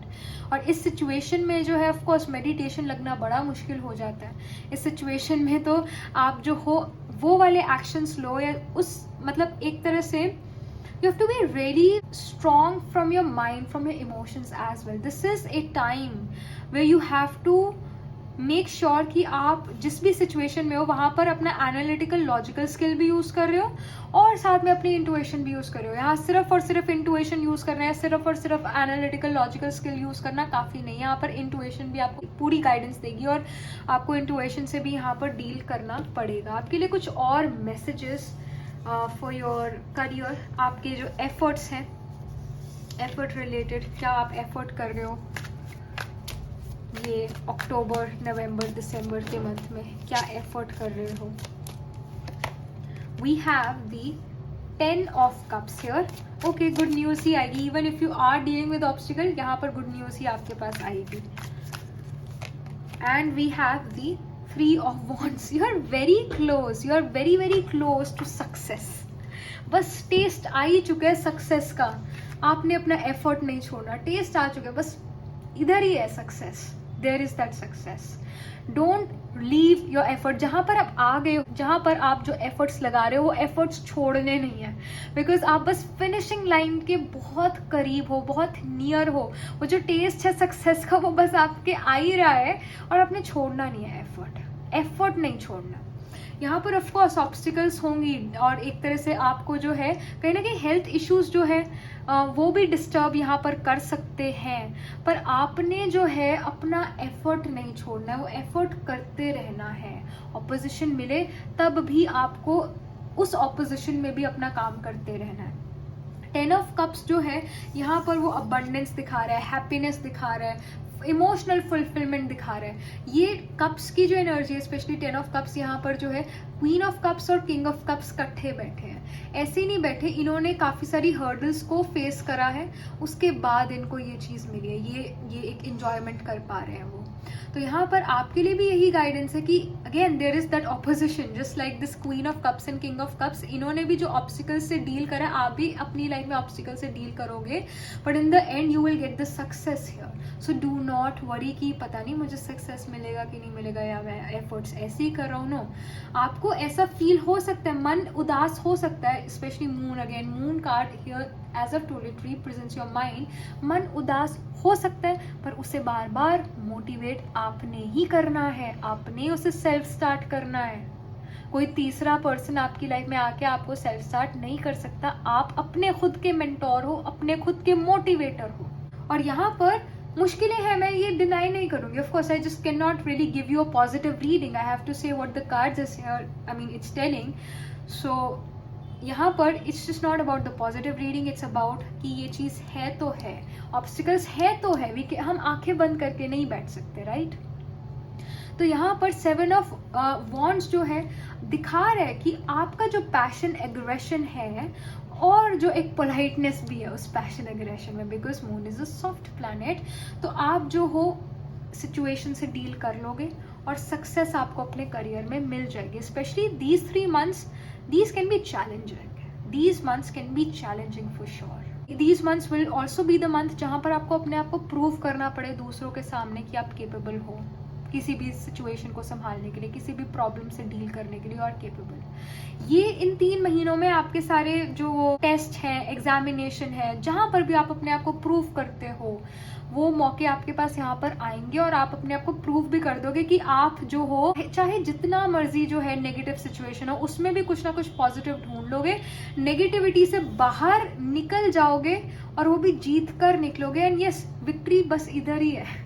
और इस सिचुएशन में जो है ऑफ कोर्स मेडिटेशन लगना बड़ा मुश्किल हो जाता है। इस सिचुएशन में तो आप जो हो वो वाले एक्शंस लो, या उस मतलब एक तरह से you have to be really strong from your mind, from your emotions as well। this is a time where you have to make sure कि आप जिस भी सिचुएशन में हो वहाँ पर अपना एनालिटिकल लॉजिकल स्किल भी यूज़ कर रहे हो और साथ में अपनी इंटुएशन भी यूज़ कर रहे हो। यहाँ सिर्फ और सिर्फ इंटुएशन यूज़ करना है, सिर्फ और सिर्फ एनालिटिकल लॉजिकल स्किल यूज़ करना काफ़ी नहीं है। यहाँ पर इंटुएशन भी आपको पूरी गाइडेंस देगी और आपको इंटुएशन से भी यहाँ पर डील करना पड़ेगा। आपके लिए कुछ और मैसेजेस फॉर योर करियर, आपके जो एफर्ट्स हैं, एफर्ट रिलेटेड, क्या आप एफर्ट कर रहे हो ये अक्टूबर नवंबर दिसंबर के मंथ में, क्या एफर्ट कर रहे हो। We have the 10 of cups here. Okay, good news ही आएगी, even if you are dealing with obstacle, यहाँ पर गुड न्यूज़ ही आपके पास आएगी। And we have the 3 of wands। You are very close, you are very very close to success, बस taste आ ही चुका है सक्सेस का, आपने अपना एफर्ट नहीं छोड़ना, टेस्ट आ चुका है, बस इधर ही है success, there is that success. Don't leave your effort, जहाँ पर आप आ गए हो, जहाँ पर आप जो एफर्ट्स लगा रहे हो वो एफर्ट्स छोड़ने नहीं है, बिकॉज आप बस फिनिशिंग लाइन के बहुत करीब हो, बहुत नियर हो, वो जो टेस्ट है सक्सेस का वो बस आपके आ ही रहा है, और आपने छोड़ना नहीं है एफर्ट नहीं छोड़ना। यहाँ पर ऑफकोर्स ऑब्स्टिकल्स होंगी, और एक तरह से आपको जो है कहीं ना कहीं हेल्थ इश्यूज जो है वो भी डिस्टर्ब यहाँ पर कर सकते हैं, पर आपने जो है अपना एफर्ट नहीं छोड़ना है, वो एफर्ट करते रहना है। ऑपोजिशन मिले तब भी आपको उस ऑपोजिशन में भी अपना काम करते रहना है। 10 ऑफ कप्स जो है यहाँ पर वो अबंडेंस दिखा रहा है, हैप्पीनेस दिखा रहा है, इमोशनल फुलफिलमेंट दिखा रहा है। ये कप्स की जो एनर्जी है, स्पेशली 10 ऑफ कप्स, यहाँ पर जो है क्वीन ऑफ कप्स और किंग ऑफ कप्स इकट्ठे बैठे हैं। ऐसे ही नहीं बैठे, इन्होंने काफ़ी सारी हर्डल्स को फेस करा है, उसके बाद इनको ये चीज़ मिली है, ये एक इंजॉयमेंट कर पा रहे हैं वो। तो यहाँ पर आपके लिए भी यही गाइडेंस है कि again there is that opposition, just like this queen of cups and king of cups, इन्होंने भी जो ऑब्स्टिकल्स से डील करा, आप भी अपनी लाइफ में ऑब्स्टिकल से डील करोगे, but in the end you will get the success here. So do not worry कि पता नहीं मुझे सक्सेस मिलेगा कि नहीं मिलेगा, या मैं एफर्ट्स ऐसे ही कर रहा हूँ। नो, आपको ऐसा फील हो सकता है, मन उदास हो सकता है, specially moon, again moon card here as a tool it represents your mind. मन उदास हो सकता है, पर उसे बार बार मोटिवेट आपने ही करना है, आपने उसे सेल्फ स्टार्ट करना है। कोई तीसरा पर्सन आपकी लाइफ में आके आपको सेल्फ स्टार्ट नहीं कर सकता, आप अपने खुद के मेंटोर हो, अपने खुद के मोटिवेटर हो। और यहाँ पर मुश्किलें हैं, मैं ये डिनाई नहीं करूंगी, of course I just can not really give you a positive reading, I have to say what the cards is here, I mean it's telling. So यहाँ पर it's just not about the positive reading, it's about कि ये चीज़ है तो है, obstacles है तो है, हम आंखें बंद करके नहीं बैठ सकते, राइट। तो यहाँ पर 7 ऑफ वॉन्ड्स जो है दिखा रहा है कि आपका जो पैशन एग्रेशन है, और जो एक पोलाइटनेस भी है उस पैशन एग्रेशन में, because moon is a soft planet, तो आप जो हो सिचुएशन से डील कर लोगे और सक्सेस आपको अपने करियर में मिल जाएगी। Specially these 3 months, these can be challenging, these months can be challenging for sure। these months will also be the month जहाँ पर आपको अपने आप को प्रूव करना पड़े दूसरों के सामने कि आप केपेबल हो किसी भी सिचुएशन को संभालने के लिए, किसी भी प्रॉब्लम से डील करने के लिए, और केपेबल। ये इन 3 महीनों में आपके सारे जो टेस्ट हैं, एग्जामिनेशन है, जहाँ पर भी आप अपने आप को प्रूव करते हो, वो मौके आपके पास यहाँ पर आएंगे, और आप अपने आप को प्रूव भी कर दोगे कि आप जो हो, चाहे जितना मर्जी जो है नेगेटिव सिचुएशन हो, उसमें भी कुछ ना कुछ पॉजिटिव ढूंढ लोगे, नेगेटिविटी से बाहर निकल जाओगे, और वो भी जीत कर निकलोगे। एंड यस, विक्ट्री बस इधर ही है,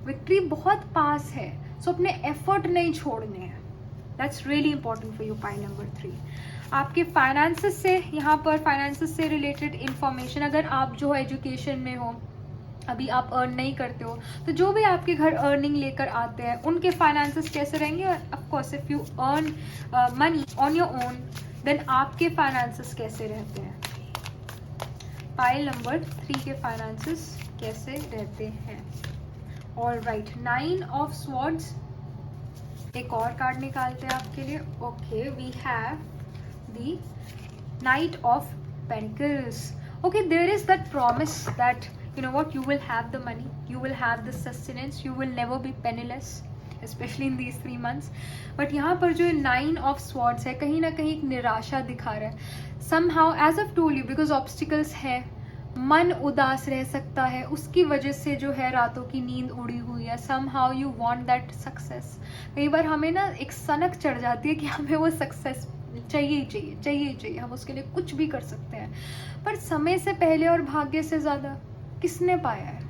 विक्ट्री बहुत पास है। सो अपने एफर्ट नहीं छोड़ने हैं, that's really important for you. Pile number 3, आपके फाइनेंसेस से, यहाँ पर फाइनेंसेस से रिलेटेड इंफॉर्मेशन, अगर आप जो एजुकेशन में हो, अभी आप अर्न नहीं करते हो, तो जो भी आपके घर अर्निंग लेकर आते हैं उनके फाइनेंसेस कैसे रहेंगे। Of course if you earn money on your own, then आपके फाइनेंसेस कैसे रहते हैं। पाइल नंबर 3 के फाइनेंसेस कैसे रहते हैं। ऑलराइट, 9 ऑफ स्वॉर्ड्स, एक और कार्ड निकालते हैं आपके लिए। Okay, we have the knight of pentacles. Okay, there is that promise that you know what, you will have the money, you will have the sustenance, you will never be penniless, especially in these 3 months। but यहाँ पर जो 9 of swords है, कहीं ना कहीं एक निराशा दिखा रहा है। somehow as I've told you, because obstacles है, मन उदास रह सकता है, उसकी वजह से जो है रातों की नींद उड़ी हुई है। somehow you want that success। कई बार हमें ना एक सनक चढ़ जाती है कि हमें वो सक्सेस चाहिए ही चाहिए, चाहिए ही चाहिए, हम उसके लिए कुछ भी कर सकते हैं, पर समय से पहले और भाग्य से ज़्यादा किसने पाया है?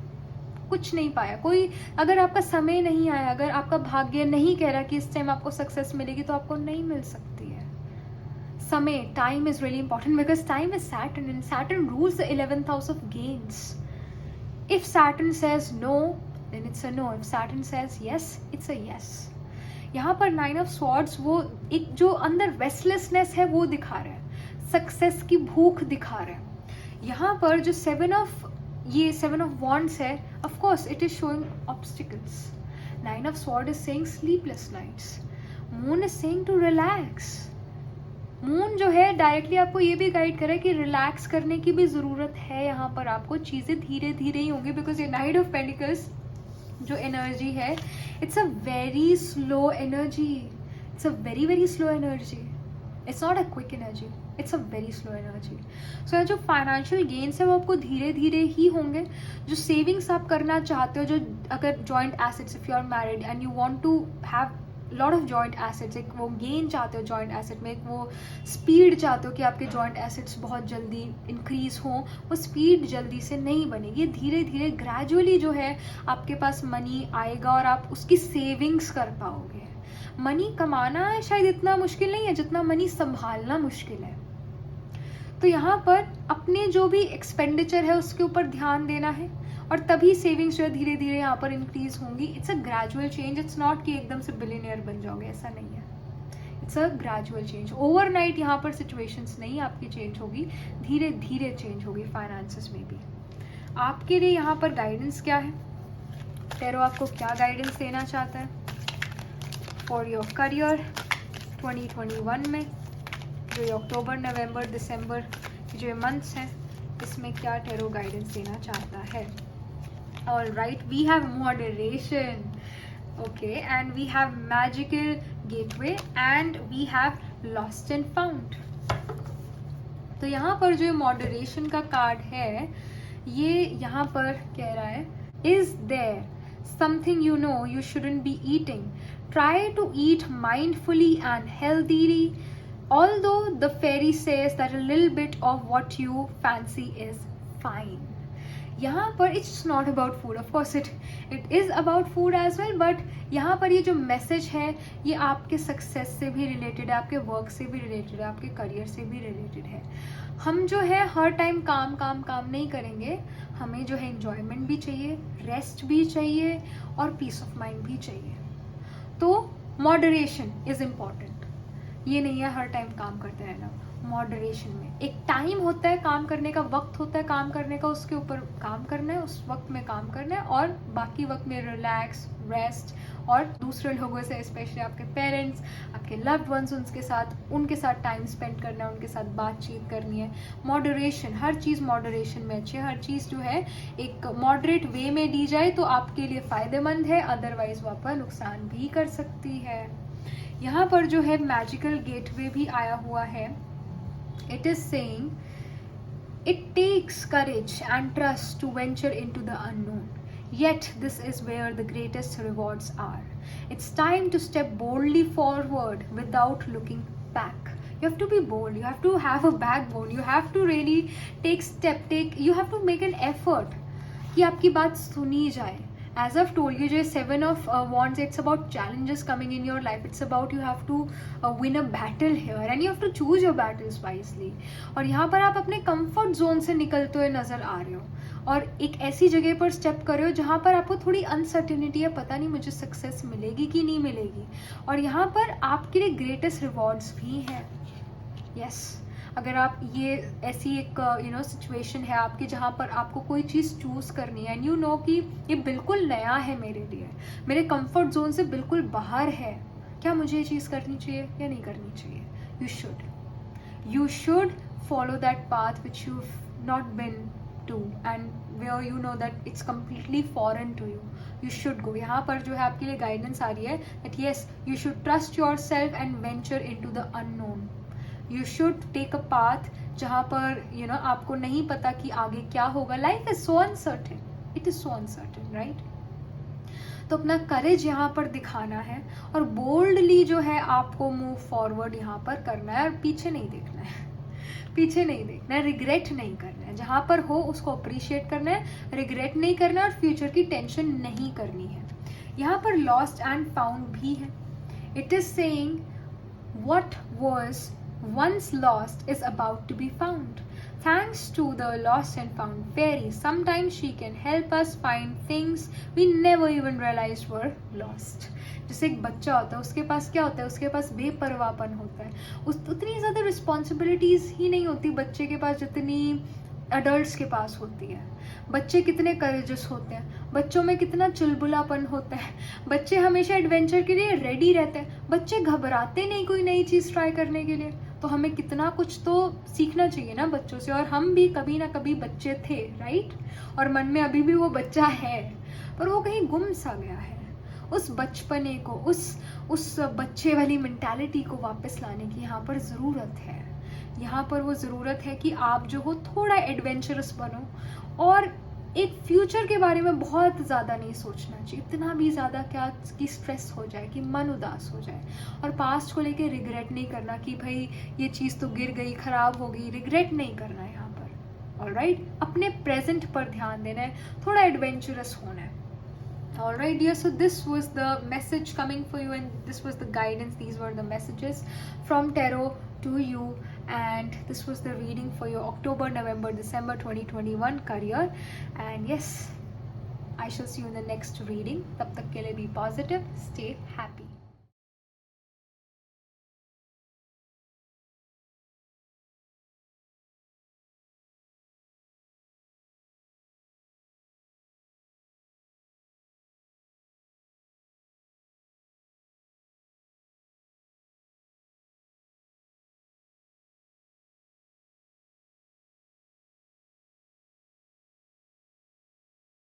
कुछ नहीं पाया कोई। अगर आपका समय नहीं आया, अगर आपका भाग्य नहीं कह रहा कि इस टाइम आपको सक्सेस मिलेगी, तो आपको नहीं मिल सकती है। समय, time is really important, because time is Saturn, and Saturn rules the 11th house of gains. If Saturn says no, then it's a no, if Saturn says yes, it's a yes. यहाँ पर 9 of swords वो एक जो अंदर restlessness है वो दिखा रहा है, सक्सेस की भूख दिखा रहा है। यहाँ पर जो 7 ऑफ वॉन्ड्स है, of course it is showing obstacles। 9 of sword is saying sleepless nights। Moon is saying to relax, moon जो है डायरेक्टली आपको ये भी गाइड करे कि रिलैक्स करने की भी ज़रूरत है यहाँ पर आपको, चीज़ें धीरे धीरे ही होंगी, बिकॉज ये नाइट ऑफ पेंटिकल्स जो एनर्जी है it's a very slow energy, it's a very very slow energy, it's not a quick energy, it's a very slow energy. So जो फाइनेंशियल गेन्स है वो आपको धीरे धीरे ही होंगे। जो सेविंग्स आप करना चाहते हो, जो अगर joint assets, if you are married and you want to have lot of joint assets, एक वो गेन चाहते हो जॉइंट एसेट में, एक वो स्पीड चाहते हो कि आपके जॉइंट एसेट्स बहुत जल्दी इंक्रीज हो, वो स्पीड जल्दी से नहीं बनेगी। धीरे धीरे ग्रेजुअली जो है आपके पास मनी आएगा और आप उसकी सेविंग्स कर पाओगे। मनी कमाना शायद इतना मुश्किल नहीं है जितना मनी संभालना मुश्किल है। तो यहाँ पर अपने जो भी एक्सपेंडिचर है उसके ऊपर ध्यान देना है और तभी सेविंग्स जो है धीरे धीरे यहाँ पर इंक्रीज होंगी। It's a gradual change, it's not कि एकदम से बिलियनियर बन जाओगे, ऐसा नहीं है। It's a gradual change, overnight यहाँ पर सिचुएशंस नहीं आपकी चेंज होगी, धीरे धीरे चेंज होगी फाइनेंसेस में भी। आपके लिए यहाँ पर गाइडेंस क्या है, टैरो आपको क्या गाइडेंस देना चाहता है फॉर योर करियर 2021 में, जो ये अक्टूबर, नवंबर, दिसंबर जो ये मंथ्स हैं इसमें क्या टैरो गाइडेंस देना चाहता है। All right, we have moderation, okay, and we have magical gateway and we have lost and found. तो यहाँ पर जो मॉडरेशन का कार्ड है ये यहाँ पर कह रहा है, is there something you know you shouldn't be eating, try to eat mindfully and healthily, although the fairy says that a little bit of what you fancy is fine. यहाँ पर it's not about food, of course it is about food as well, but यहाँ पर ये जो message है ये आपके success से भी रिलेटेड है, आपके वर्क से भी रिलेटेड है, आपके करियर से भी रिलेटेड है। हम जो है हर टाइम काम काम काम नहीं करेंगे, हमें जो है एंजॉयमेंट भी चाहिए, रेस्ट भी चाहिए और पीस ऑफ माइंड भी चाहिए। तो मॉडरेशन इज इम्पॉर्टेंट, ये नहीं है हर टाइम काम करते रहना। मॉडरेशन में एक टाइम होता है काम करने का, वक्त होता है काम करने का, उसके ऊपर काम करना है, उस वक्त में काम करना है, और बाकी वक्त में रिलैक्स, रेस्ट और दूसरे लोगों से, स्पेशली आपके पेरेंट्स, आपके लव्ड वंस, उनके साथ टाइम स्पेंड करना है, उनके साथ बातचीत करनी है। मॉडरेशन, हर चीज़ मॉडरेशन में अच्छी है, हर चीज़ जो है एक मॉडरेट वे में दी जाए तो आपके लिए फ़ायदेमंद है, अदरवाइज वो आपका नुकसान भी कर सकती है। यहाँ पर जो है मैजिकल गेटवे भी आया हुआ है। It is saying it takes courage and trust to venture into the unknown, yet this is where the greatest rewards are. It's time to step boldly forward without looking back. You have to be bold, you have to have a backbone, you have to really you have to make an effort कि आपकी बात सुनी जाए। As I've told you, जो 7 of Wands, it's about challenges coming in your life. It's about you have to win a battle here and you have to choose your battles wisely. और यहाँ पर आप अपने comfort zone से निकलते हुए नज़र आ रहे हो और एक ऐसी जगह पर स्टेप कर रहे हो जहाँ पर आपको थोड़ी अनसर्टिनिटी है, पता नहीं मुझे सक्सेस मिलेगी कि नहीं मिलेगी, और यहाँ पर आपके लिए ग्रेटेस्ट रिवॉर्ड्स भी हैं। यस, अगर आप ये ऐसी एक सिचुएशन है आपकी जहाँ पर आपको कोई चीज़ चूज़ करनी है एंड यू नो कि ये बिल्कुल नया है मेरे लिए, मेरे कंफर्ट जोन से बिल्कुल बाहर है, क्या मुझे ये चीज़ करनी चाहिए या नहीं करनी चाहिए? You should follow that path which you not been to and where you know that it's completely foreign to you, you should go. यहाँ पर जो है आपके लिए गाइडेंस आ रही है that yes you should trust yourself and venture into the unknown. You should take a path जहाँ पर आपको नहीं पता कि आगे क्या होगा। Life is so uncertain, it is so uncertain, right? तो अपना करेज यहाँ पर दिखाना है और बोल्डली जो है आपको मूव फॉरवर्ड यहाँ पर करना है और पीछे नहीं देखना है, पीछे नहीं देखना है, रिग्रेट नहीं करना है। जहाँ पर हो उसको अप्रिशिएट करना है, रिग्रेट नहीं करना और फ्यूचर की टेंशन नहीं करनी है। यहाँ पर लॉस्ट एंड फाउंड भी है। It is saying what was once lost is about to be found. Thanks to the lost and found fairy, sometimes she can help us find things we never even realized were lost. जैसे एक बच्चा होता है, उसके पास क्या होता है, उसके पास बेपरवाहपन होता है, उतनी ज़्यादा रिस्पॉन्सिबिलिटीज़ ही नहीं होती बच्चे के पास जितनी अडल्ट्स के पास होती है। बच्चे कितने करेजस होते हैं, बच्चों में कितना चुलबुलापन होता है, बच्चे हमेशा एडवेंचर के लिए रेडी रहते हैं, बच्चे घबराते नहीं कोई नई चीज़ ट्राई करने के लिए, तो हमें कितना कुछ तो सीखना चाहिए ना बच्चों से, और हम भी कभी ना कभी बच्चे थे, राइट? और मन में अभी भी वो बच्चा है, पर वो कहीं गुम सा गया है। उस बचपने को, उस बच्चे वाली मेंटालिटी को वापस लाने की यहाँ पर ज़रूरत है। यहाँ पर वो ज़रूरत है कि आप जो हो थोड़ा एडवेंचरस बनो, और एक फ्यूचर के बारे में बहुत ज़्यादा नहीं सोचना चाहिए, इतना भी ज़्यादा क्या कि स्ट्रेस हो जाए, कि मन उदास हो जाए। और पास्ट को लेके रिग्रेट नहीं करना कि भाई ये चीज़ तो गिर गई, ख़राब हो गई, रिग्रेट नहीं करना है यहाँ पर। ऑलराइट, अपने प्रेजेंट पर ध्यान देना है, थोड़ा एडवेंचरस होना है। Alright dear, so this was the message coming for you, and this was the guidance, these were the messages from tarot to you, and this was the reading for your October, November, December 2021 career. And yes, I shall see you in the next reading. Tab tak ke liye be positive, stay happy.